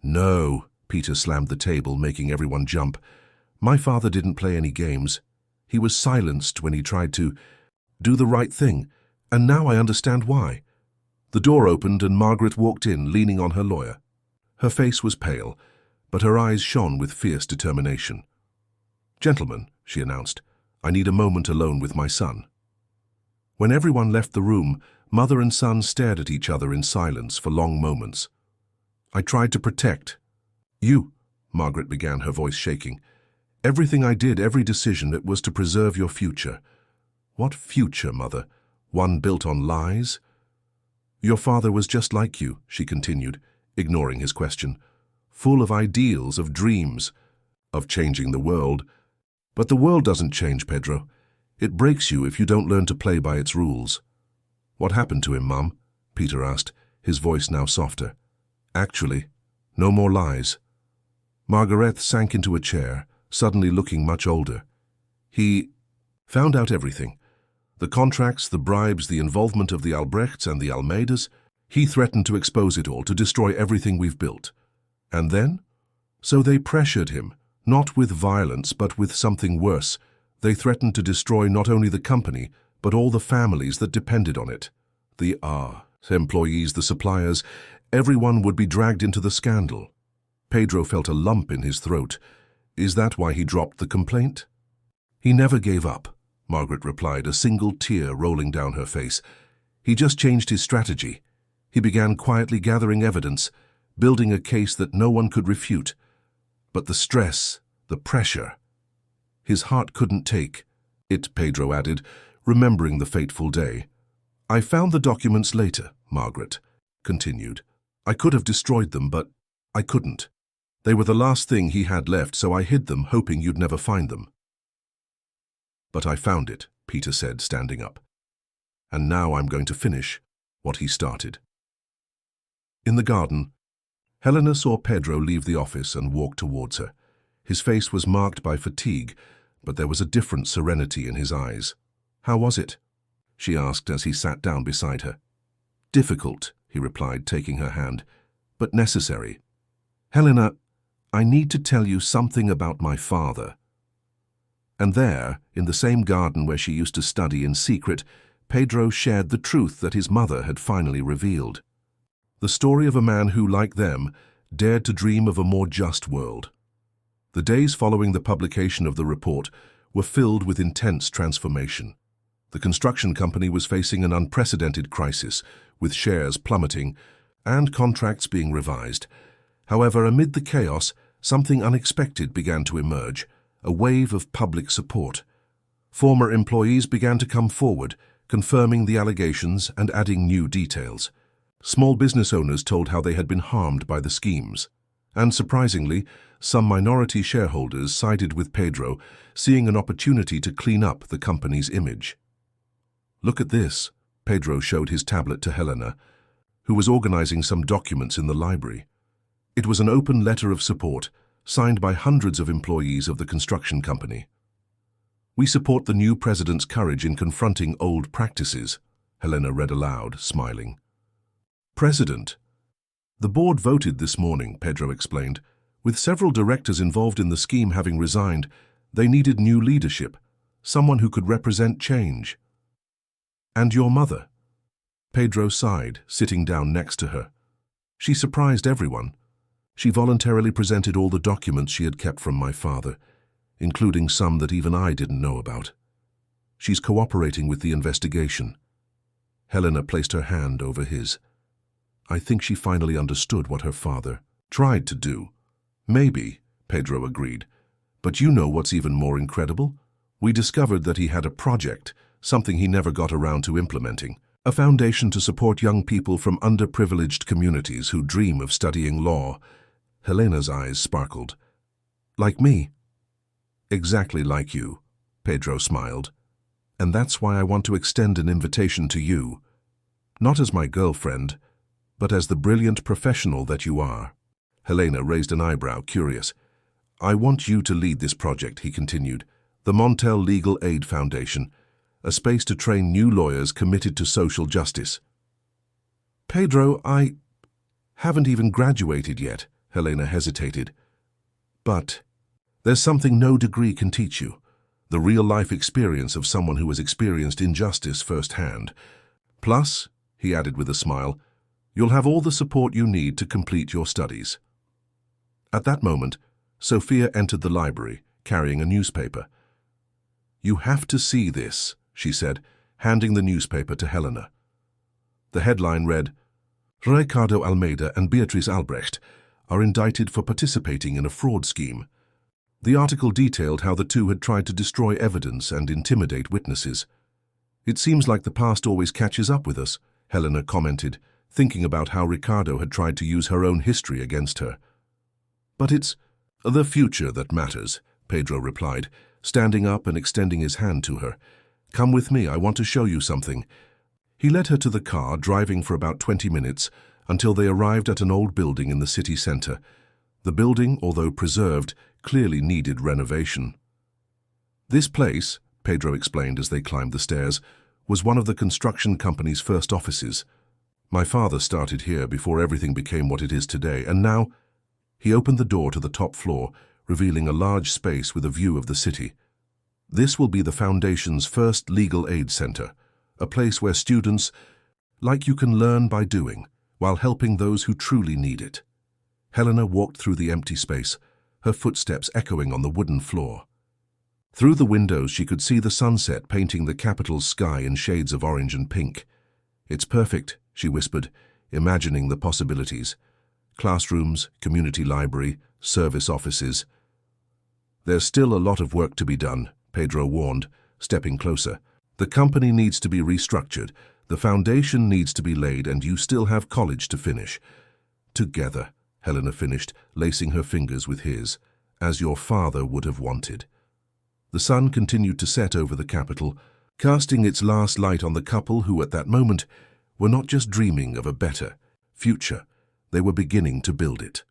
No, Peter slammed the table, making everyone jump. My father didn't play any games. He was silenced when he tried to do the right thing, and now I understand why. The door opened and Margaret walked in, leaning on her lawyer. Her face was pale, but her eyes shone with fierce determination. "Gentlemen," she announced, "I need a moment alone with my son." When everyone left the room, mother and son stared at each other in silence for long moments. "I tried to protect you," Margaret began, her voice shaking. "Everything I did, every decision, it was to preserve your future." "What future, Mother? One built on lies?" "Your father was just like you," she continued, ignoring his question. "Full of ideals, of dreams, of changing the world. But the world doesn't change, Pedro. It breaks you if you don't learn to play by its rules." "What happened to him, Mum?" Peter asked, his voice now softer. "Actually, no more lies." Margaret sank into a chair, suddenly looking much older. "He found out everything. The contracts, the bribes, the involvement of the Albrechts and the Almeidas. He threatened to expose it all, to destroy everything we've built. And then? So they pressured him, not with violence, but with something worse. They threatened to destroy not only the company, but all the families that depended on it. The employees, the suppliers, everyone would be dragged into the scandal." Pedro felt a lump in his throat. "Is that why he dropped the complaint?" "He never gave up," Margaret replied, a single tear rolling down her face. "He just changed his strategy. He began quietly gathering evidence, building a case that no one could refute. But the stress, the pressure, his heart couldn't take it," Pedro added, remembering the fateful day. "I found the documents later," Margaret continued. "I could have destroyed them, but I couldn't. They were the last thing he had left, so I hid them, hoping you'd never find them." "But I found it," Peter said, standing up. "And now I'm going to finish what he started." In the garden, Helena saw Pedro leave the office and walk towards her. His face was marked by fatigue, but there was a different serenity in his eyes. "How was it?" she asked as he sat down beside her. "Difficult," he replied, taking her hand, "but necessary. Helena, I need to tell you something about my father." And there, in the same garden where she used to study in secret, Pedro shared the truth that his mother had finally revealed. The story of a man who, like them, dared to dream of a more just world. The days following the publication of the report were filled with intense transformation. The construction company was facing an unprecedented crisis, with shares plummeting and contracts being revised. However, amid the chaos, something unexpected began to emerge, a wave of public support. Former employees began to come forward, confirming the allegations and adding new details. Small business owners told how they had been harmed by the schemes. And surprisingly, some minority shareholders sided with Pedro, seeing an opportunity to clean up the company's image. "Look at this," Pedro showed his tablet to Helena, who was organizing some documents in the library. It was an open letter of support, signed by hundreds of employees of the construction company. "We support the new president's courage in confronting old practices," Helena read aloud, smiling. "President. The board voted this morning," Pedro explained. "With several directors involved in the scheme having resigned, they needed new leadership, someone who could represent change." "And your mother?" Pedro sighed, sitting down next to her. "She surprised everyone. She voluntarily presented all the documents she had kept from my father, including some that even I didn't know about. She's cooperating with the investigation." Helena placed her hand over his. "I think she finally understood what her father tried to do." "Maybe," Pedro agreed. "But you know what's even more incredible? We discovered that he had a project, something he never got around to implementing. A foundation to support young people from underprivileged communities who dream of studying law." Helena's eyes sparkled. "Like me?" "Exactly like you," Pedro smiled. "And that's why I want to extend an invitation to you. Not as my girlfriend, but as the brilliant professional that you are." Helena raised an eyebrow, curious. "I want you to lead this project," he continued. The Montel Legal Aid Foundation, a space to train new lawyers committed to social justice. Pedro, I haven't even graduated yet, Helena hesitated. But there's something no degree can teach you, the real-life experience of someone who has experienced injustice firsthand. Plus, he added with a smile, you'll have all the support you need to complete your studies. At that moment, Sophia entered the library, carrying a newspaper. You have to see this, she said, handing the newspaper to Helena. The headline read, Ricardo Almeida and Beatriz Albrecht are indicted for participating in a fraud scheme. The article detailed how the two had tried to destroy evidence and intimidate witnesses. It seems like the past always catches up with us, Helena commented, thinking about how Ricardo had tried to use her own history against her. But it's the future that matters, Pedro replied, standing up and extending his hand to her. Come with me, I want to show you something. He led her to the car, driving for about 20 minutes, until they arrived at an old building in the city center. The building, although preserved, clearly needed renovation. This place, Pedro explained as they climbed the stairs, was one of the construction company's first offices. My father started here before everything became what it is today, and now he opened the door to the top floor, revealing a large space with a view of the city. This will be the Foundation's first legal aid center, a place where students, like you, can learn by doing, while helping those who truly need it. Helena walked through the empty space, her footsteps echoing on the wooden floor. Through the windows she could see the sunset painting the capital's sky in shades of orange and pink. It's perfect, she whispered, imagining the possibilities. Classrooms, community library, service offices. There's still a lot of work to be done, Pedro warned, stepping closer. The company needs to be restructured, the foundation needs to be laid, and you still have college to finish. Together, Helena finished, lacing her fingers with his, as your father would have wanted. The sun continued to set over the capital, casting its last light on the couple who, at that moment, were not just dreaming of a better future, they were beginning to build it.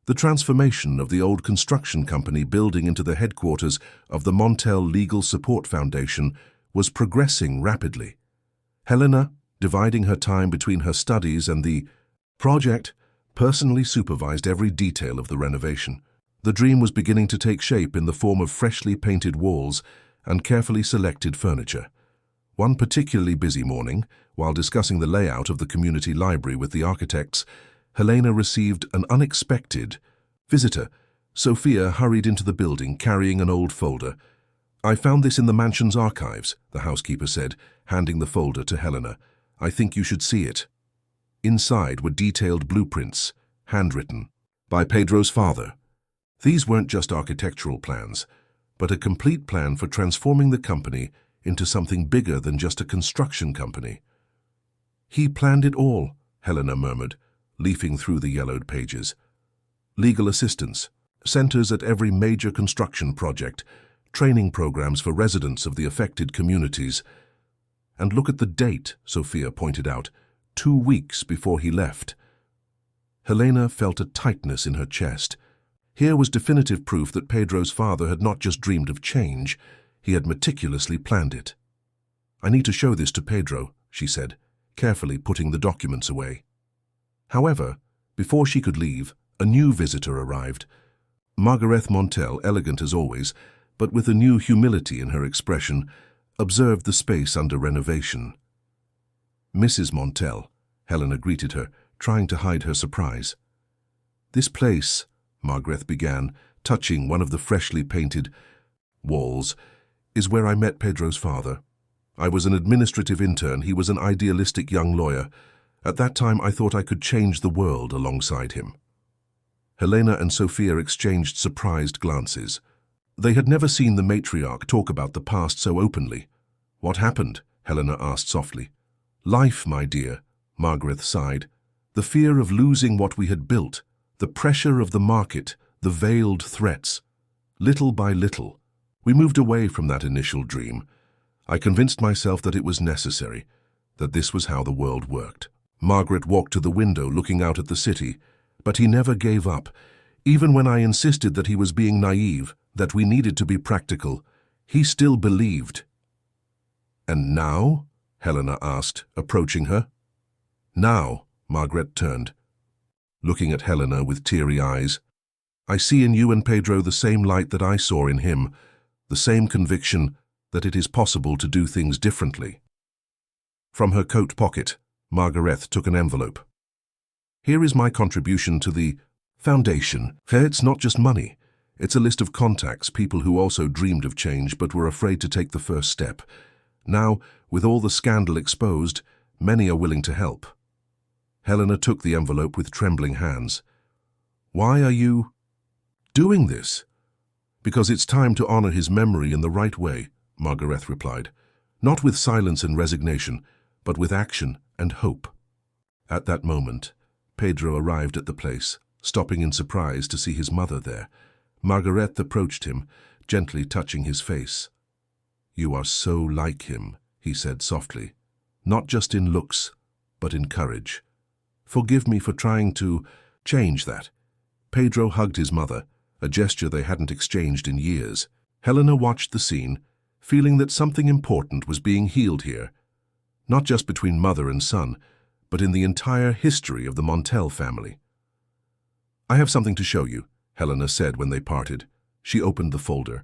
The transformation of the old construction company building into the headquarters of the Montel Legal Support Foundation was progressing rapidly. Helena, dividing her time between her studies and the project, personally supervised every detail of the renovation. The dream was beginning to take shape in the form of freshly painted walls and carefully selected furniture. One particularly busy morning, while discussing the layout of the community library with the architects, Helena received an unexpected visitor. Sophia hurried into the building carrying an old folder. I found this in the mansion's archives, the housekeeper said, handing the folder to Helena. I think you should see it. Inside were detailed blueprints, handwritten, by Pedro's father. These weren't just architectural plans, but a complete plan for transforming the company into something bigger than just a construction company. He planned it all, Helena murmured, leafing through the yellowed pages. Legal assistance, centers at every major construction project, training programs for residents of the affected communities. And look at the date, Sophia pointed out, 2 weeks before he left. Helena felt a tightness in her chest. Here was definitive proof that Pedro's father had not just dreamed of change, he had meticulously planned it. I need to show this to Pedro, she said, carefully putting the documents away. However, before she could leave, a new visitor arrived. Margaret Montel, elegant as always, but with a new humility in her expression, observed the space under renovation. Mrs. Montel, Helena greeted her, trying to hide her surprise. This place, Margaret began, touching one of the freshly painted walls, is where I met Pedro's father. I was an administrative intern, he was an idealistic young lawyer. At that time I thought I could change the world alongside him. Helena and Sophia exchanged surprised glances. They had never seen the matriarch talk about the past so openly. What happened? Helena asked softly. Life, my dear, Margaret sighed. The fear of losing what we had built, the pressure of the market, the veiled threats. Little by little, we moved away from that initial dream. I convinced myself that it was necessary, that this was how the world worked. Margaret walked to the window looking out at the city, but he never gave up. Even when I insisted that he was being naive, that we needed to be practical, He still believed. "And now?" Helena asked, approaching her. "Now," Margaret turned, looking at Helena with teary eyes. "I see in you and Pedro the same light that I saw in him, the same conviction that it is possible to do things differently." From her coat pocket, Margaret took an envelope. "Here is my contribution to the foundation. It's not just money. It's a list of contacts, people who also dreamed of change but were afraid to take the first step. Now, with all the scandal exposed, many are willing to help." Helena took the envelope with trembling hands. "Why are you doing this?" "Because it's time to honor his memory in the right way," Margaret replied. "Not with silence and resignation, but with action and hope." At that moment, Pedro arrived at the place, stopping in surprise to see his mother there. Margaret approached him, gently touching his face. "You are so like him," he said softly, "not just in looks, but in courage. Forgive me for trying to change that." Pedro hugged his mother, a gesture they hadn't exchanged in years. Helena watched the scene, feeling that something important was being healed here, not just between mother and son, but in the entire history of the Montel family. "I have something to show you," Helena said when they parted. She opened the folder.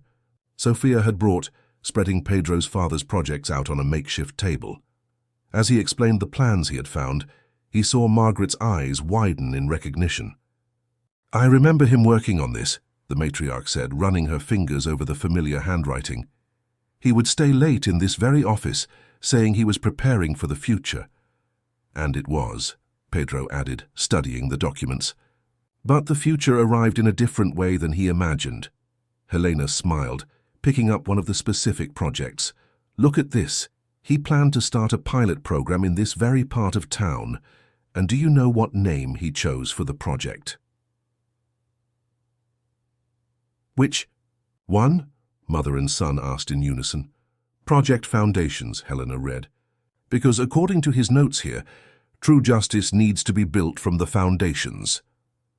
Sophia had brought, spreading Pedro's father's projects out on a makeshift table. As he explained the plans he had found, he saw Margaret's eyes widen in recognition. "I remember him working on this," the matriarch said, running her fingers over the familiar handwriting. "He would stay late in this very office, saying he was preparing for the future." "And it was," Pedro added, studying the documents. "But the future arrived in a different way than he imagined." Helena smiled, picking up one of the specific projects. "Look at this. He planned to start a pilot program in this very part of town. And do you know what name he chose for the project?" "Which one?" mother and son asked in unison. "Project Foundations," Helena read. "Because according to his notes here, true justice needs to be built from the foundations."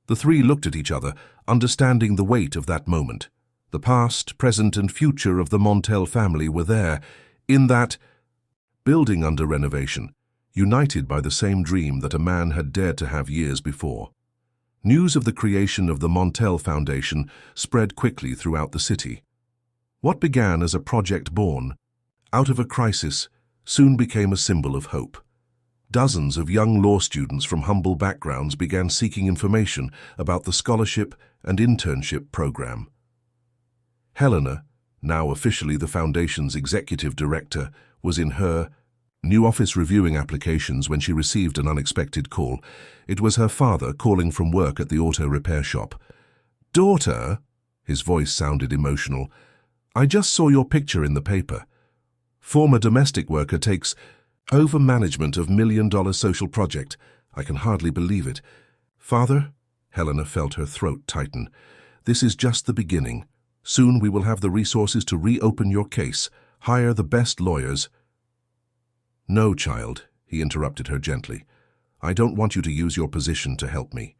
The three looked at each other, understanding the weight of that moment. The past, present, and future of the Montel family were there, in that building under renovation, united by the same dream that a man had dared to have years before. News of the creation of the Montel Foundation spread quickly throughout the city. What began as a project born out of a crisis soon became a symbol of hope. Dozens of young law students from humble backgrounds began seeking information about the scholarship and internship program. Helena, now officially the Foundation's executive director, was in her new office reviewing applications when she received an unexpected call. It was her father calling from work at the auto repair shop. "Daughter," his voice sounded emotional, "I just saw your picture in the paper. Former domestic worker takes over management of $1 million social project. I can hardly believe it." "Father," Helena felt her throat tighten, "this is just the beginning. Soon we will have the resources to reopen your case, hire the best lawyers." "No, child," he interrupted her gently. "I don't want you to use your position to help me.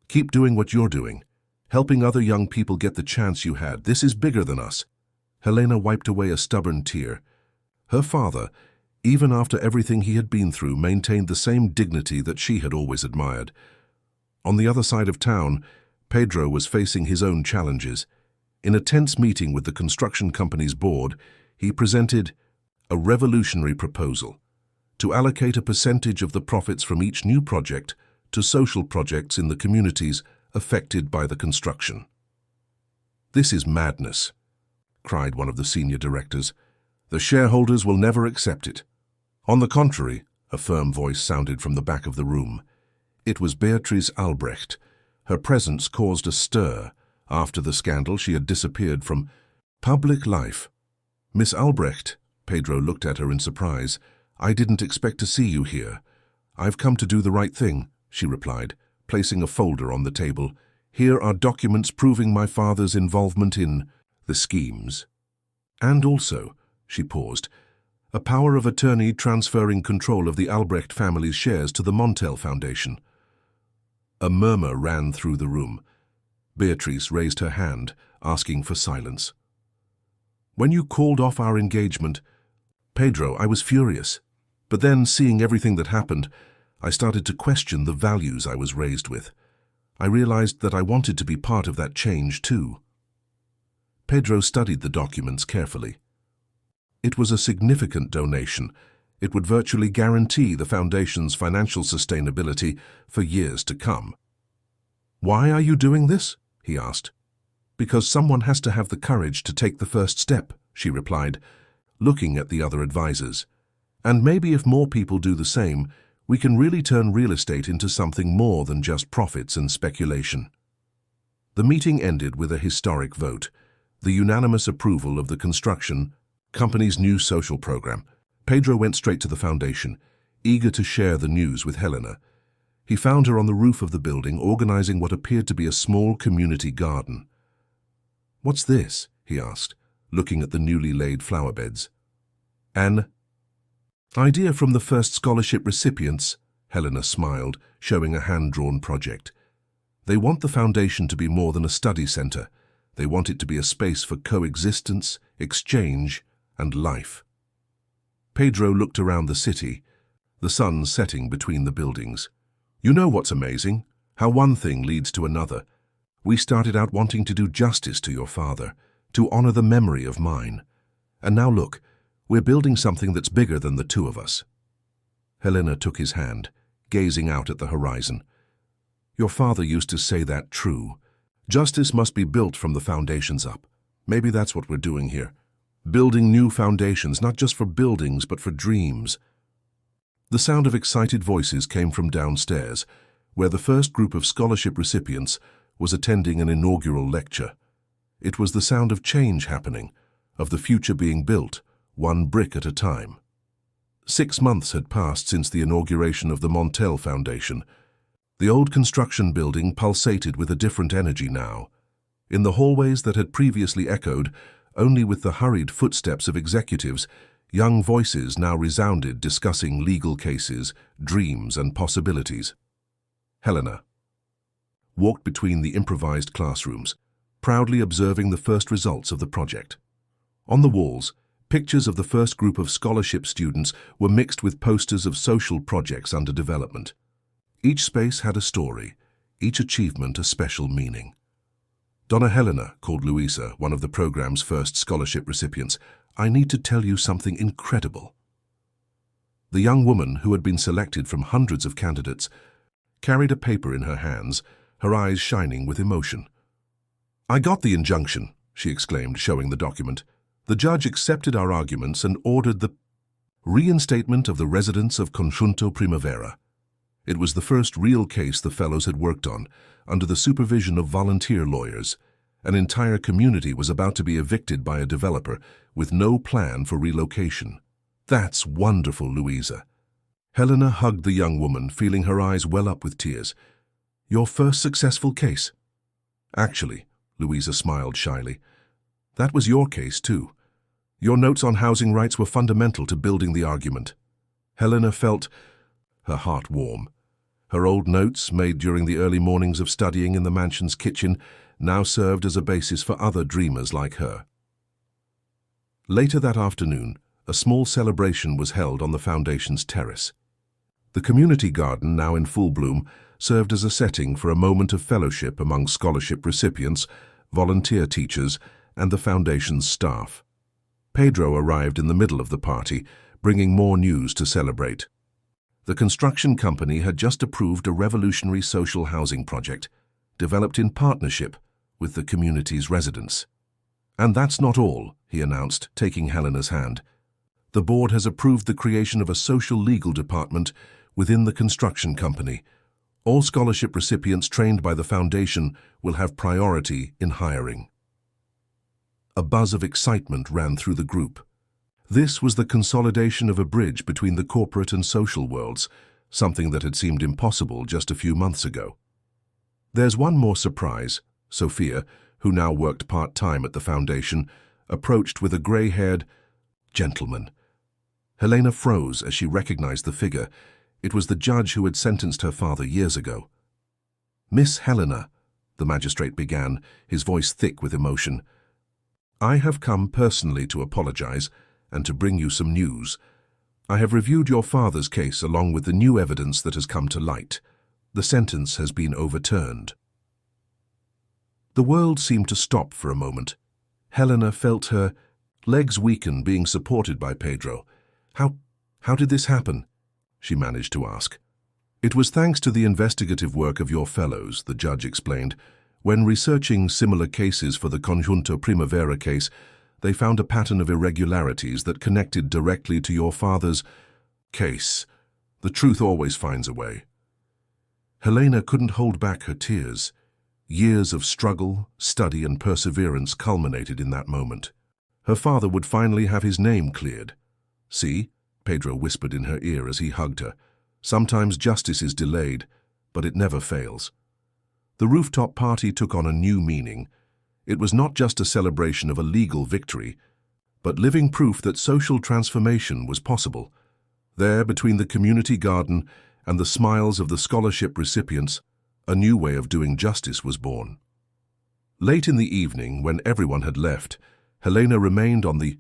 Keep doing what you're doing, helping other young people get the chance you had. This is bigger than us." Helena wiped away a stubborn tear. Her father, even after everything he had been through, maintained the same dignity that she had always admired. On the other side of town, Pedro was facing his own challenges. In a tense meeting with the construction company's board, he presented a revolutionary proposal to allocate a percentage of the profits from each new project to social projects in the communities affected by the construction. "This is madness," cried one of the senior directors. "The shareholders will never accept it." "On the contrary," a firm voice sounded from the back of the room. It was Beatrice Albrecht. Her presence caused a stir. After the scandal, she had disappeared from public life. "Miss Albrecht," Pedro looked at her in surprise, "I didn't expect to see you here." "I've come to do the right thing," she replied, placing a folder on the table. "Here are documents proving my father's involvement in the schemes. And also," she paused, "a power of attorney transferring control of the Albrecht family's shares to the Montel Foundation." A murmur ran through the room. Beatrice raised her hand, asking for silence. When you called off our engagement, Pedro, I was furious. But then, seeing everything that happened, I started to question the values I was raised with. I realized that I wanted to be part of that change too. Pedro studied the documents carefully. It was a significant donation. It would virtually guarantee the foundation's financial sustainability for years to come. "Why are you doing this?" he asked. "Because someone has to have the courage to take the first step," she replied, looking at the other advisors. "And maybe if more people do the same, we can really turn real estate into something more than just profits and speculation." The meeting ended with a historic vote, the unanimous approval of the construction company's new social program. Pedro went straight to the foundation, eager to share the news with Helena. He found her on the roof of the building, organizing what appeared to be a small community garden. "What's this?" he asked, looking at the newly laid flower beds. "An idea from the first scholarship recipients," Helena smiled, showing a hand-drawn project. "They want the foundation to be more than a study center. They want it to be a space for coexistence, exchange, and life." Pedro looked around the city, the sun setting between the buildings. "You know what's amazing? How one thing leads to another. We started out wanting to do justice to your father, to honor the memory of mine. And now look, we're building something that's bigger than the two of us." Helena took his hand, gazing out at the horizon. "Your father used to say that true. Justice must be built from the foundations up. Maybe that's what we're doing here. Building new foundations, not just for buildings, but for dreams." The sound of excited voices came from downstairs, where the first group of scholarship recipients was attending an inaugural lecture. It was the sound of change happening, of the future being built, one brick at a time. 6 months had passed since the inauguration of the Montel Foundation. The old construction building pulsated with a different energy now. In the hallways that had previously echoed only with the hurried footsteps of executives, young voices now resounded, discussing legal cases, dreams, and possibilities. Helena walked between the improvised classrooms, proudly observing the first results of the project. On the walls, pictures of the first group of scholarship students were mixed with posters of social projects under development. Each space had a story, each achievement a special meaning. "Donna Helena," called Luisa, one of the program's first scholarship recipients, "I need to tell you something incredible." The young woman, who had been selected from hundreds of candidates, carried a paper in her hands, her eyes shining with emotion. "I got the injunction," she exclaimed, showing the document. "The judge accepted our arguments and ordered the reinstatement of the residents of Conjunto Primavera. It was the first real case the fellows had worked on, under the supervision of volunteer lawyers. An entire community was about to be evicted by a developer with no plan for relocation. That's wonderful, Luisa." Helena hugged the young woman, feeling her eyes well up with tears. "Your first successful case?" "Actually," Luisa smiled shyly, "that was your case too. Your notes on housing rights were fundamental to building the argument." Helena felt her heart warm. Her old notes, made during the early mornings of studying in the mansion's kitchen, now served as a basis for other dreamers like her. Later that afternoon, a small celebration was held on the foundation's terrace. The community garden, now in full bloom, served as a setting for a moment of fellowship among scholarship recipients, volunteer teachers, and the foundation's staff. Pedro arrived in the middle of the party, bringing more news to celebrate. The construction company had just approved a revolutionary social housing project, developed in partnership with the community's residents. "And that's not all," he announced, taking Helena's hand. "The board has approved the creation of a social legal department within the construction company. All scholarship recipients trained by the foundation will have priority in hiring." A buzz of excitement ran through the group. This was the consolidation of a bridge between the corporate and social worlds, something that had seemed impossible just a few months ago. "There's one more surprise," Sophia, who now worked part-time at the foundation, approached with a grey-haired gentleman. Helena froze as she recognized the figure. It was the judge who had sentenced her father years ago. "Miss Helena," the magistrate began, his voice thick with emotion, I have come personally to apologize and to bring you some news. I have reviewed your father's case along with the new evidence that has come to light. The sentence has been overturned. The world seemed to stop for a moment. Helena felt her legs weaken being supported by Pedro. How did this happen? She managed to ask. It was thanks to the investigative work of your fellows, the judge explained. When researching similar cases for the Conjunto Primavera case, they found a pattern of irregularities that connected directly to your father's case. The truth always finds a way. Helena couldn't hold back her tears. Years of struggle, study, and perseverance culminated in that moment. Her father would finally have his name cleared. See, Pedro whispered in her ear as he hugged her. Sometimes justice is delayed, but it never fails. The rooftop party took on a new meaning. It was not just a celebration of a legal victory, but living proof that social transformation was possible. There, between the community garden and the smiles of the scholarship recipients, a new way of doing justice was born. Late in the evening, when everyone had left, Helena remained on the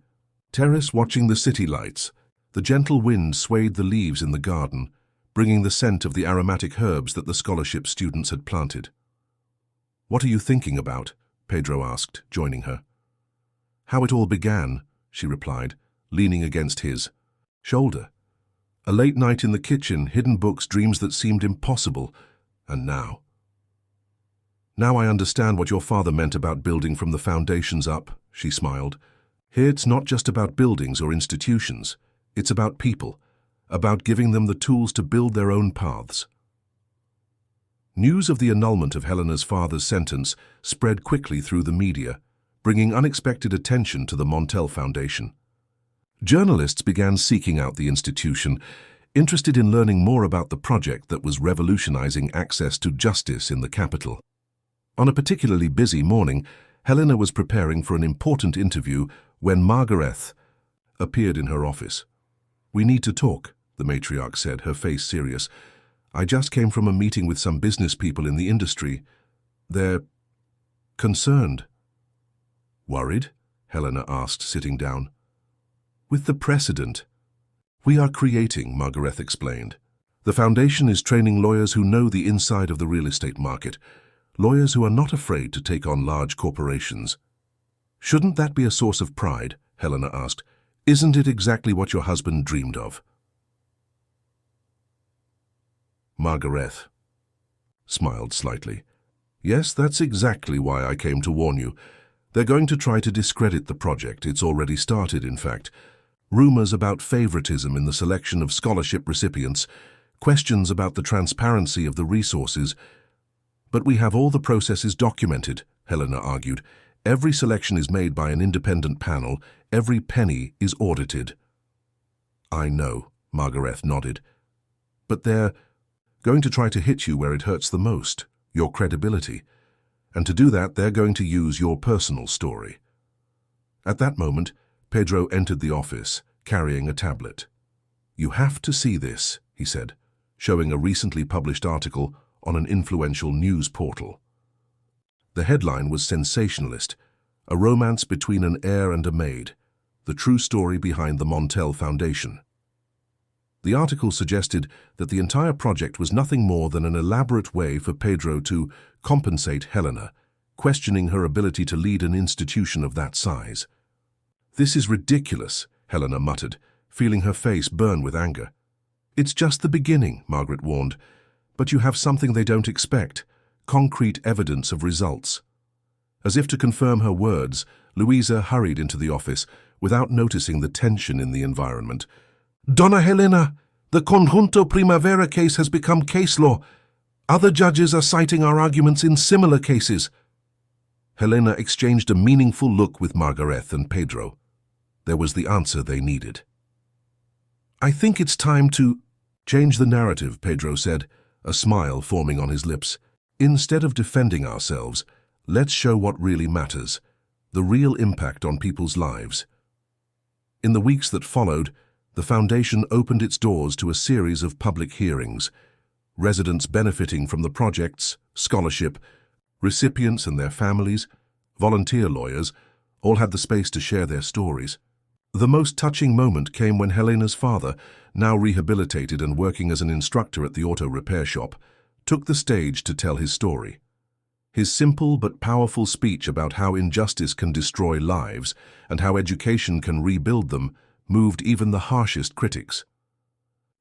terrace watching the city lights. The gentle wind swayed the leaves in the garden, bringing the scent of the aromatic herbs that the scholarship students had planted. "What are you thinking about?" Pedro asked, joining her. "How it all began," she replied, leaning against his shoulder. "A late night in the kitchen, hidden books, dreams that seemed impossible, and now I understand what your father meant about building from the foundations up," she smiled. "Here it's not just about buildings or institutions. It's about people, about giving them the tools to build their own paths." News of the annulment of Helena's father's sentence spread quickly through the media, bringing unexpected attention to the Montel Foundation. Journalists began seeking out the institution, interested in learning more about the project that was revolutionizing access to justice in the capital. On a particularly busy morning, Helena was preparing for an important interview when Margaret appeared in her office. "We need to talk," the matriarch said, her face serious. "I just came from a meeting with some business people in the industry. They're concerned." "Worried?" Helena asked, sitting down. "With the precedent we are creating," Margaret explained. "The foundation is training lawyers who know the inside of the real estate market, lawyers who are not afraid to take on large corporations." "Shouldn't that be a source of pride?" Helena asked. "Isn't it exactly what your husband dreamed of?" Margaret smiled slightly. "Yes, that's exactly why I came to warn you. They're going to try to discredit the project. It's already started, in fact. Rumors about favoritism in the selection of scholarship recipients, questions about the transparency of the resources. But we have all the processes documented," Helena argued. "Every selection is made by an independent panel. Every penny is audited." "I know," Margaret nodded. "But they're going to try to hit you where it hurts the most, your credibility. And to do that, they're going to use your personal story." At that moment, Pedro entered the office, carrying a tablet. "You have to see this," he said, showing a recently published article on an influential news portal. The headline was sensationalist: "A romance between an heir and a maid. The true story behind the Montel Foundation." The article suggested that the entire project was nothing more than an elaborate way for Pedro to compensate Helena, questioning her ability to lead an institution of that size. "This is ridiculous," Helena muttered, feeling her face burn with anger. "It's just the beginning," Margaret warned. "But you have something they don't expect: concrete evidence of results." As if to confirm her words, Luisa hurried into the office without noticing the tension in the environment. "Donna Helena, the Conjunto Primavera case has become case law. Other judges are citing our arguments in similar cases." Helena exchanged a meaningful look with Margaret and Pedro. There was the answer they needed. "I think it's time to change the narrative," Pedro said, a smile forming on his lips. "Instead of defending ourselves, let's show what really matters, the real impact on people's lives." In the weeks that followed, the foundation opened its doors to a series of public hearings. Residents benefiting from the project's scholarship, recipients and their families, volunteer lawyers, All had the space to share their stories. The most touching moment came when Helena's father, now rehabilitated and working as an instructor at the auto repair shop, took the stage to tell his story. His simple but powerful speech about how injustice can destroy lives and how education can rebuild them moved even the harshest critics.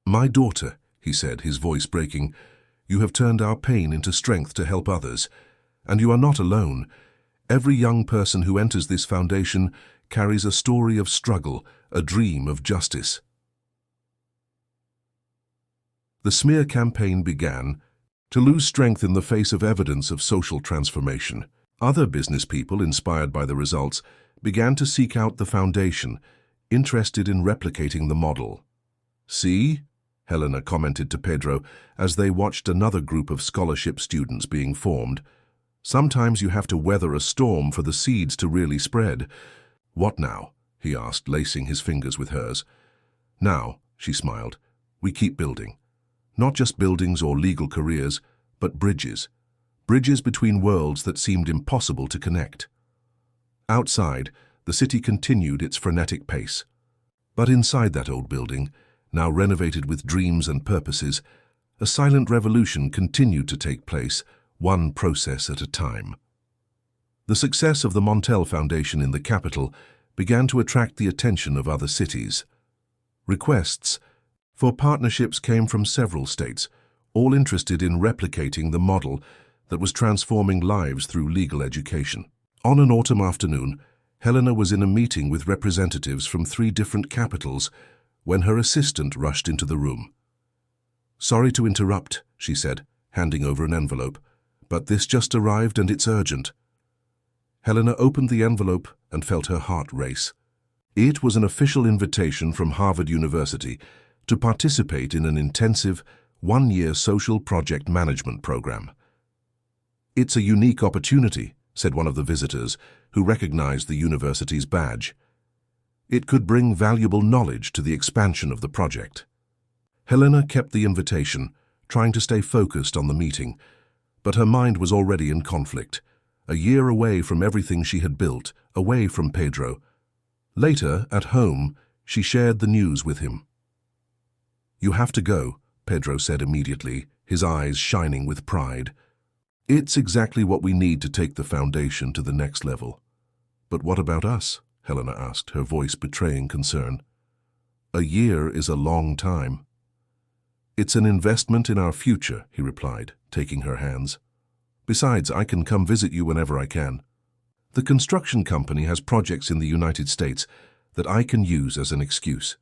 "My daughter," he said, his voice breaking, "you have turned our pain into strength to help others. And you are not alone. Every young person who enters this foundation carries a story of struggle, a dream of justice." The smear campaign began, to lose strength in the face of evidence of social transformation. Other business people, inspired by the results, began to seek out the foundation, interested in replicating the model. "See?" Helena commented to Pedro as they watched another group of scholarship students being formed. "Sometimes you have to weather a storm for the seeds to really spread." "What now?" he asked, lacing his fingers with hers. "Now," she smiled, "we keep building. Not just buildings or legal careers, but bridges. Bridges between worlds that seemed impossible to connect." Outside, the city continued its frenetic pace. But inside that old building, now renovated with dreams and purposes, a silent revolution continued to take place, one process at a time. The success of the Montel Foundation in the capital began to attract the attention of other cities. Requests for partnerships came from several states, all interested in replicating the model that was transforming lives through legal education. On an autumn afternoon, Helena was in a meeting with representatives from 3 different capitals when her assistant rushed into the room. "Sorry to interrupt," she said, handing over an envelope, "but this just arrived and it's urgent." Helena opened the envelope and felt her heart race. It was an official invitation from Harvard University to participate in an intensive, 1-year social project management program. "It's a unique opportunity," said one of the visitors, who recognized the university's badge. "It could bring valuable knowledge to the expansion of the project." Helena kept the invitation, trying to stay focused on the meeting, but her mind was already in conflict, a year away from everything she had built, away from Pedro. Later, at home, she shared the news with him. "You have to go," Pedro said immediately, his eyes shining with pride. "It's exactly what we need to take the foundation to the next level." "But what about us?" Helena asked, her voice betraying concern. "A year is a long time." "It's an investment in our future," he replied, taking her hands. "Besides, I can come visit you whenever I can. The construction company has projects in the United States that I can use as an excuse."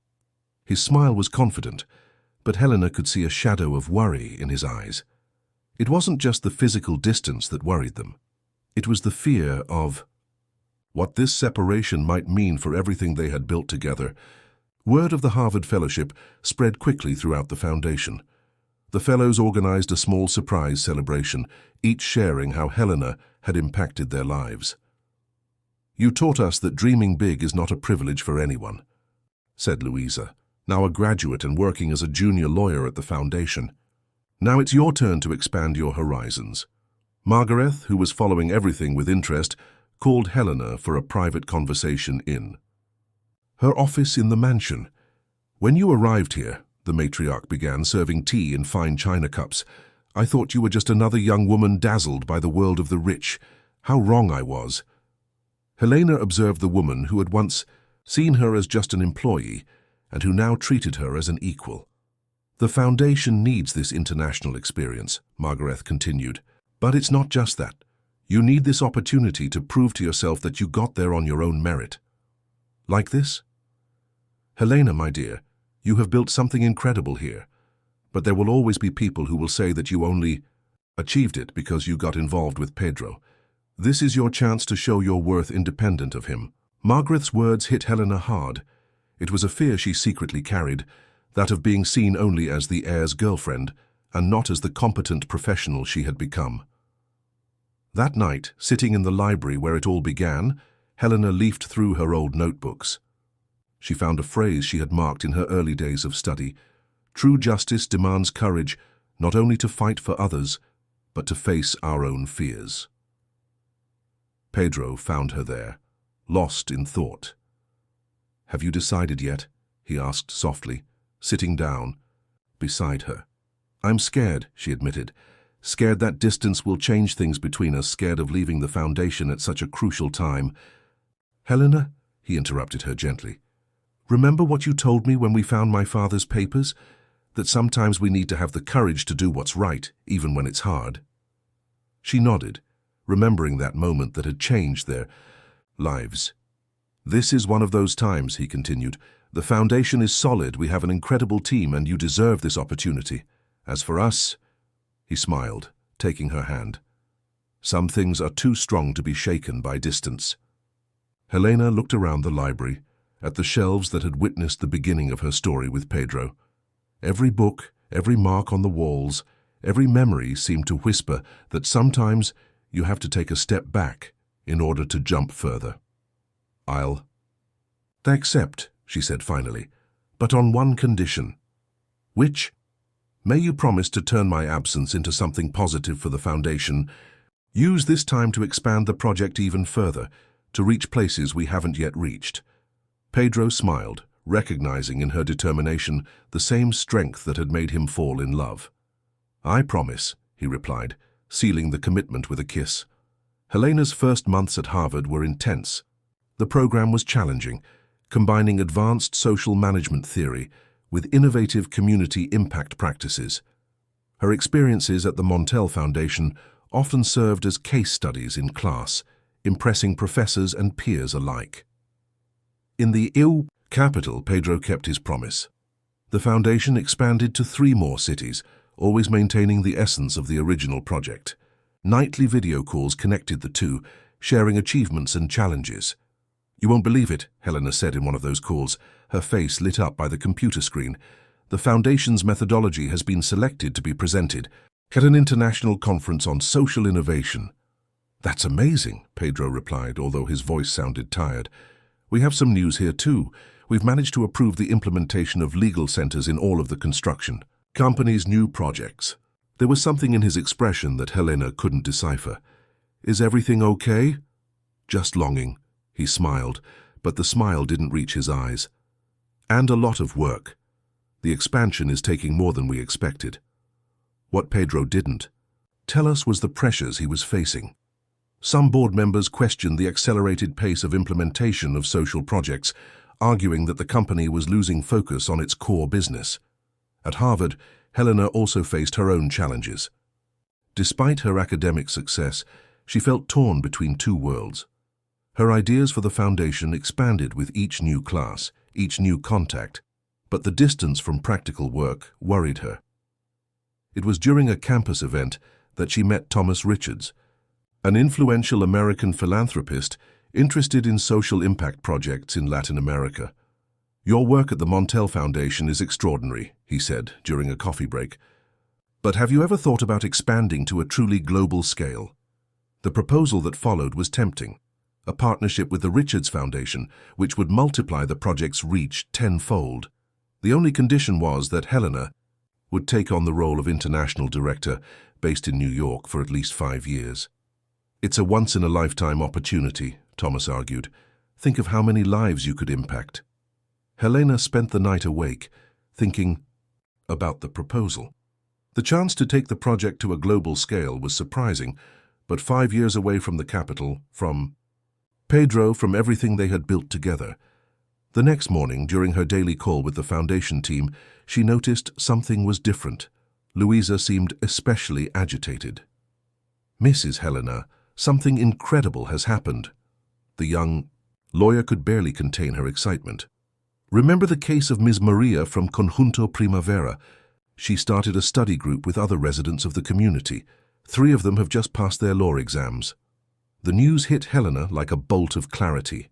His smile was confident, but Helena could see a shadow of worry in his eyes. It wasn't just the physical distance that worried them. It was the fear of what this separation might mean for everything they had built together. Word of the Harvard Fellowship spread quickly throughout the foundation. The fellows organized a small surprise celebration, each sharing how Helena had impacted their lives. "You taught us that dreaming big is not a privilege for anyone," said Louisa, now a graduate and working as a junior lawyer at the foundation. "Now it's your turn to expand your horizons." Margaret, who was following everything with interest, called Helena for a private conversation in her office in the mansion. "When you arrived here," the matriarch began, serving tea in fine china cups, "I thought you were just another young woman dazzled by the world of the rich. How wrong I was." Helena observed the woman who had once seen her as just an employee and who now treated her as an equal. "The foundation needs this international experience," Margaret continued. "But it's not just that. You need this opportunity to prove to yourself that you got there on your own merit." "Like this?" "Helena, my dear, you have built something incredible here, but there will always be people who will say that you only achieved it because you got involved with Pedro. This is your chance to show your worth independent of him." Margaret's words hit Helena hard. It was a fear she secretly carried, that of being seen only as the heir's girlfriend and not as the competent professional she had become. That night, sitting in the library where it all began, Helena leafed through her old notebooks. She found a phrase she had marked in her early days of study. "True justice demands courage, not only to fight for others, but to face our own fears." Pedro found her there, lost in thought. "Have you decided yet?" he asked softly, sitting down beside her. "I'm scared," she admitted. "Scared that distance will change things between us, scared of leaving the foundation at such a crucial time." "Helena," he interrupted her gently, "remember what you told me when we found my father's papers? That sometimes we need to have the courage to do what's right, even when it's hard." She nodded, remembering that moment that had changed their lives. "This is one of those times," he continued. "The foundation is solid, we have an incredible team, and you deserve this opportunity. As for us," he smiled, taking her hand, "some things are too strong to be shaken by distance." Helena looked around the library, at the shelves that had witnessed the beginning of her story with Pedro. Every book, every mark on the walls, every memory seemed to whisper that sometimes you have to take a step back in order to jump further. "I accept," she said finally, "but on one condition." "Which?" "May you promise to turn my absence into something positive for the foundation. Use this time to expand the project even further, to reach places we haven't yet reached." Pedro smiled, recognizing in her determination the same strength that had made him fall in love. "I promise," he replied, sealing the commitment with a kiss. Helena's first months at Harvard were intense. The program was challenging, combining advanced social management theory with innovative community impact practices. Her experiences at the Montel Foundation often served as case studies in class, impressing professors and peers alike. In the EU capital, Pedro kept his promise. The foundation expanded to 3 more cities, always maintaining the essence of the original project. Nightly video calls connected the two, sharing achievements and challenges. "You won't believe it," Helena said in one of those calls, her face lit up by the computer screen. "The Foundation's methodology has been selected to be presented at an international conference on social innovation." "That's amazing," Pedro replied, although his voice sounded tired. "We have some news here too. We've managed to approve the implementation of legal centers in all of the construction company's new projects." There was something in his expression that Helena couldn't decipher. "Is everything okay?" "Just longing." He smiled, but the smile didn't reach his eyes. "And a lot of work. The expansion is taking more than we expected." What Pedro didn't tell us was the pressures he was facing. Some board members questioned the accelerated pace of implementation of social projects, arguing that the company was losing focus on its core business. At Harvard, Helena also faced her own challenges. Despite her academic success, she felt torn between 2 worlds. Her ideas for the foundation expanded with each new class, each new contact, but the distance from practical work worried her. It was during a campus event that she met Thomas Richards, an influential American philanthropist interested in social impact projects in Latin America. "Your work at the Montel Foundation is extraordinary," he said during a coffee break. "But have you ever thought about expanding to a truly global scale?" The proposal that followed was tempting. A partnership with the Richards Foundation, which would multiply the project's reach tenfold. The only condition was that Helena would take on the role of international director, based in New York for at least 5 years. "It's a once-in-a-lifetime opportunity," Thomas argued. "Think of how many lives you could impact." Helena spent the night awake, thinking about the proposal. The chance to take the project to a global scale was surprising, but 5 years away from the capital, from Pedro, from everything they had built together. The next morning, during her daily call with the foundation team, she noticed something was different. Louisa seemed especially agitated. "Mrs. Helena, something incredible has happened." The young lawyer could barely contain her excitement. "Remember the case of Ms. Maria from Conjunto Primavera? She started a study group with other residents of the community. 3 of them have just passed their law exams." The news hit Helena like a bolt of clarity.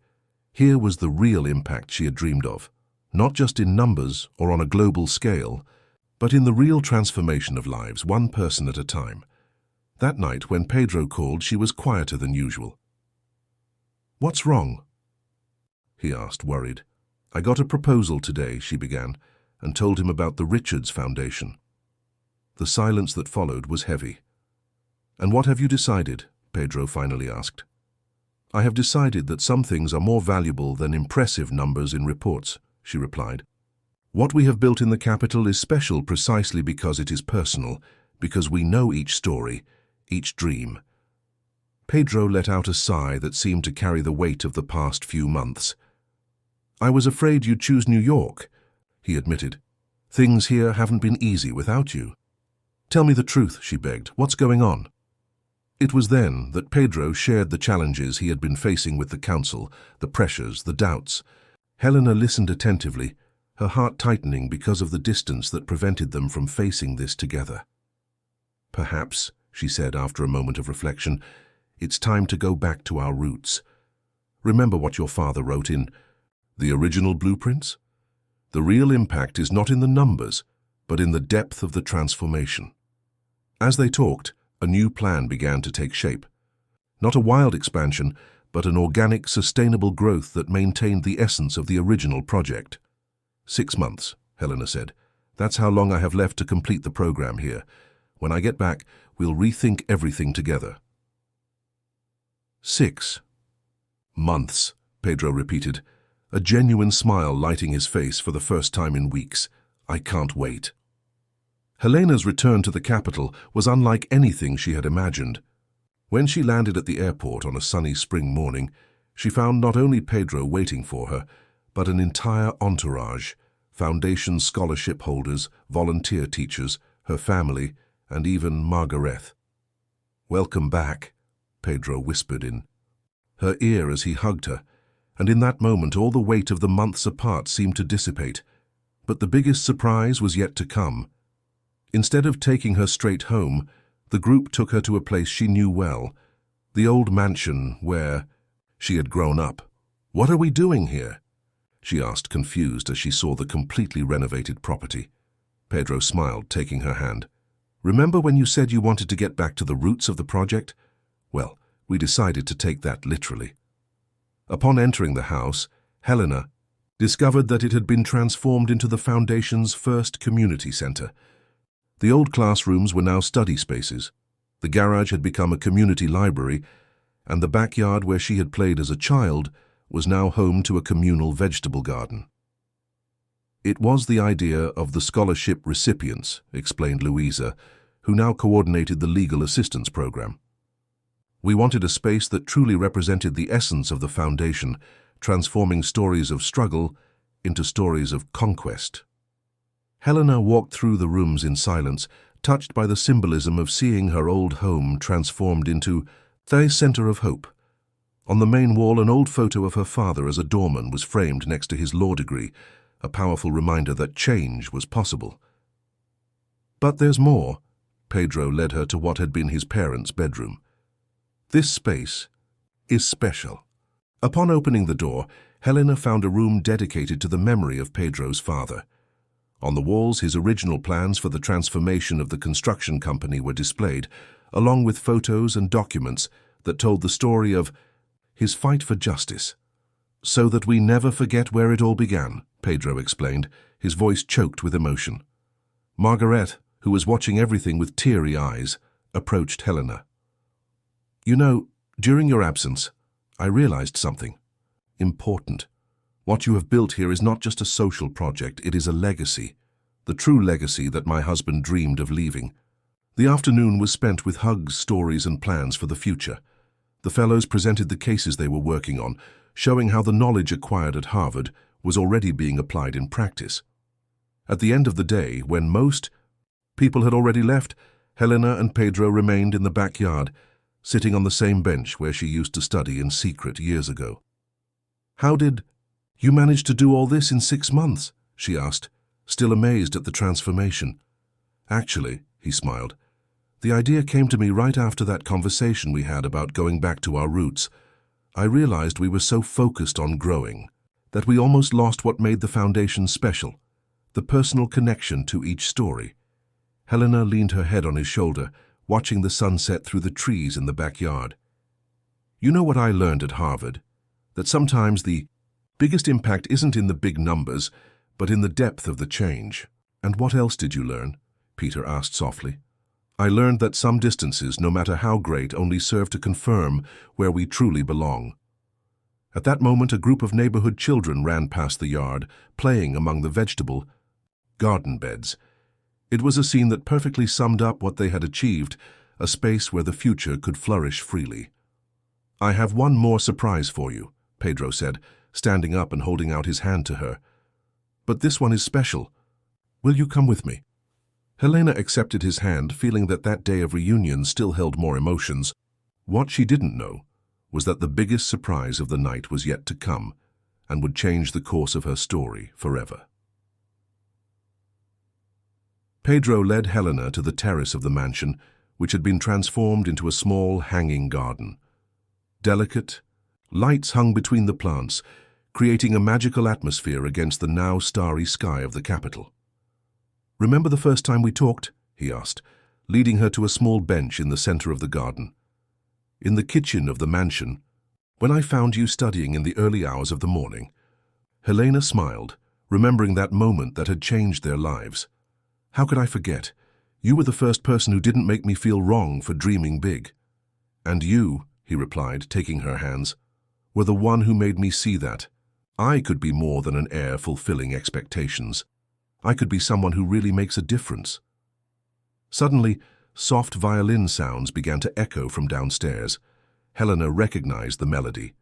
Here was the real impact she had dreamed of, not just in numbers or on a global scale, but in the real transformation of lives, one person at a time. That night, when Pedro called, she was quieter than usual. "What's wrong?" he asked, worried. "I got a proposal today," she began, and told him about the Richards Foundation. The silence that followed was heavy. "And what have you decided?" Pedro finally asked. I have decided that some things are more valuable than impressive numbers in reports, she replied. What we have built in the capital is special precisely because it is personal, because we know each story, each dream. Pedro let out a sigh that seemed to carry the weight of the past few months. I was afraid you'd choose New York, he admitted. Things here haven't been easy without you. Tell me the truth, she begged. What's going on? It was then that Pedro shared the challenges he had been facing with the council, the pressures, the doubts. Helena listened attentively, her heart tightening because of the distance that prevented them from facing this together. Perhaps, she said after a moment of reflection, it's time to go back to our roots. Remember what your father wrote in the original blueprints? The real impact is not in the numbers, but in the depth of the transformation. As they talked, a new plan began to take shape. Not a wild expansion, but an organic, sustainable growth that maintained the essence of the original project. 6 months, Helena said. That's how long I have left to complete the program here. When I get back, we'll rethink everything together. 6 months, Pedro repeated, a genuine smile lighting his face for the first time in weeks. I can't wait. Helena's return to the capital was unlike anything she had imagined. When she landed at the airport on a sunny spring morning, she found not only Pedro waiting for her, but an entire entourage, foundation scholarship holders, volunteer teachers, her family, and even Margaret. Welcome back, Pedro whispered in her ear as he hugged her, and in that moment all the weight of the months apart seemed to dissipate. But the biggest surprise was yet to come. Instead of taking her straight home, the group took her to a place she knew well, the old mansion where she had grown up. What are we doing here? She asked, confused as she saw the completely renovated property. Pedro smiled, taking her hand. Remember when you said you wanted to get back to the roots of the project? Well, we decided to take that literally. Upon entering the house, Helena discovered that it had been transformed into the Foundation's first community center. The old classrooms were now study spaces. The garage had become a community library, and the backyard where she had played as a child was now home to a communal vegetable garden. It was the idea of the scholarship recipients, explained Louisa, who now coordinated the legal assistance program. We wanted a space that truly represented the essence of the Foundation, transforming stories of struggle into stories of conquest. Helena walked through the rooms in silence, touched by the symbolism of seeing her old home transformed into the center of hope. On the main wall, an old photo of her father as a doorman was framed next to his law degree, a powerful reminder that change was possible. But there's more. Pedro led her to what had been his parents' bedroom. This space is special. Upon opening the door, Helena found a room dedicated to the memory of Pedro's father. On the walls, his original plans for the transformation of the construction company were displayed, along with photos and documents that told the story of his fight for justice. So that we never forget where it all began, Pedro explained, his voice choked with emotion. Margaret, who was watching everything with teary eyes, approached Helena. You know, during your absence, I realized something important. What you have built here is not just a social project, it is a legacy, the true legacy that my husband dreamed of leaving. The afternoon was spent with hugs, stories, and plans for the future. The fellows presented the cases they were working on, showing how the knowledge acquired at Harvard was already being applied in practice. At the end of the day, when most people had already left, Helena and Pedro remained in the backyard, sitting on the same bench where she used to study in secret years ago. How did you manage to do all this in 6 months? She asked, still amazed at the transformation. Actually, he smiled, the idea came to me right after that conversation we had about going back to our roots. I realized we were so focused on growing that we almost lost what made the Foundation special, the personal connection to each story. Helena leaned her head on his shoulder, watching the sunset through the trees in the backyard. You know what I learned at Harvard? That sometimes the biggest impact isn't in the big numbers, but in the depth of the change. And what else did you learn? Peter asked softly. I learned that some distances, no matter how great, only serve to confirm where we truly belong. At that moment, a group of neighborhood children ran past the yard, playing among the vegetable garden beds. It was a scene that perfectly summed up what they had achieved, a space where the future could flourish freely. "I have one more surprise for you," Pedro said, standing up and holding out his hand to her. "But this one is special. Will you come with me?" Helena accepted his hand, feeling that that day of reunion still held more emotions. What she didn't know was that the biggest surprise of the night was yet to come and would change the course of her story forever. Pedro led Helena to the terrace of the mansion, which had been transformed into a small hanging garden. Delicate, lights hung between the plants, creating a magical atmosphere against the now starry sky of the capital. "Remember the first time we talked?" he asked, leading her to a small bench in the center of the garden. "In the kitchen of the mansion, when I found you studying in the early hours of the morning." Helena smiled, remembering that moment that had changed their lives. "How could I forget? You were the first person who didn't make me feel wrong for dreaming big." "And you," he replied, taking her hands, "were the one who made me see that I could be more than an heir fulfilling expectations. I could be someone who really makes a difference." Suddenly, soft violin sounds began to echo from downstairs. Helena recognized the melody.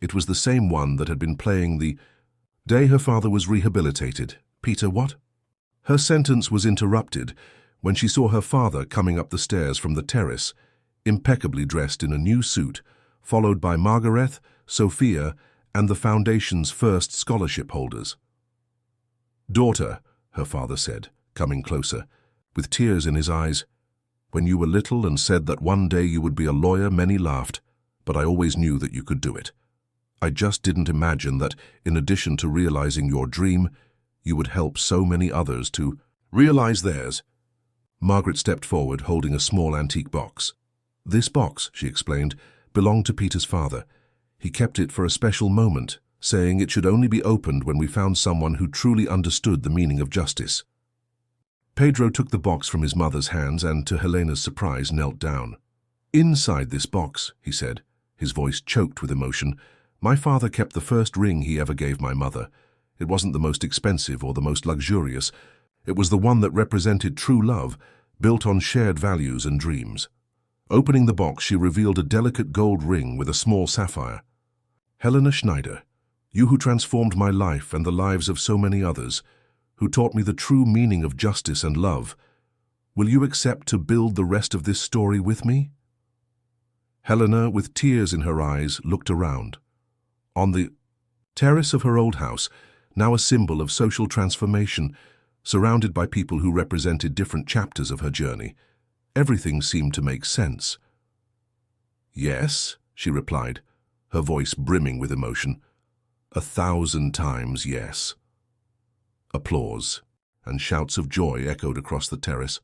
It was the same one that had been playing the day her father was rehabilitated. "Peter, what?" Her sentence was interrupted when she saw her father coming up the stairs from the terrace, impeccably dressed in a new suit, followed by Margaret, Sophia, and the Foundation's first scholarship holders. "Daughter," her father said, coming closer, with tears in his eyes, "when you were little and said that one day you would be a lawyer, many laughed, but I always knew that you could do it. I just didn't imagine that, in addition to realizing your dream, you would help so many others to realize theirs." Margaret stepped forward, holding a small antique box. "This box," she explained, "belonged to Peter's father. He kept it for a special moment, saying it should only be opened when we found someone who truly understood the meaning of justice." Pedro took the box from his mother's hands and, to Helena's surprise, knelt down. "Inside this box," he said, his voice choked with emotion, "my father kept the first ring he ever gave my mother. It wasn't the most expensive or the most luxurious. It was the one that represented true love, built on shared values and dreams." Opening the box, she revealed a delicate gold ring with a small sapphire. "Helena Schneider, you who transformed my life and the lives of so many others, who taught me the true meaning of justice and love, will you accept to build the rest of this story with me?" Helena, with tears in her eyes, looked around. On the terrace of her old house, now a symbol of social transformation, surrounded by people who represented different chapters of her journey, everything seemed to make sense. "Yes," she replied, her voice brimming with emotion. "1,000 times yes." Applause and shouts of joy echoed across the terrace.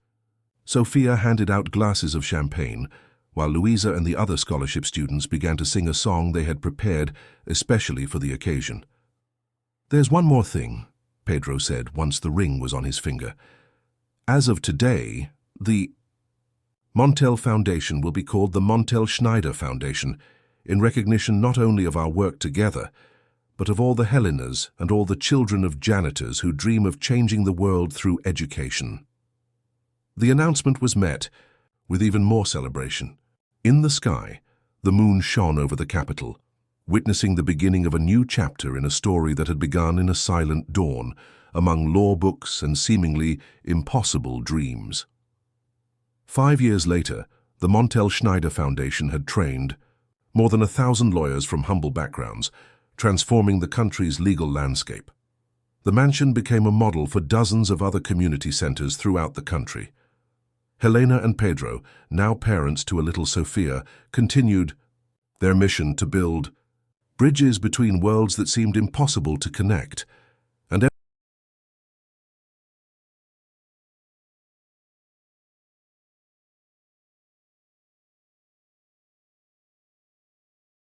Sophia handed out glasses of champagne, while Louisa and the other scholarship students began to sing a song they had prepared especially for the occasion. "There's one more thing," Pedro said once the ring was on his finger. "As of today, the Montel Foundation will be called the Montel Schneider Foundation, in recognition not only of our work together, but of all the Helenas and all the children of janitors who dream of changing the world through education." The announcement was met with even more celebration. In the sky, the moon shone over the capital, witnessing the beginning of a new chapter in a story that had begun in a silent dawn, among law books and seemingly impossible dreams. 5 years later, the Montel Schneider Foundation had trained more than 1,000 lawyers from humble backgrounds, transforming the country's legal landscape. The mansion became a model for dozens of other community centers throughout the country. Helena and Pedro, now parents to a little Sophia, continued their mission to build bridges between worlds that seemed impossible to connect,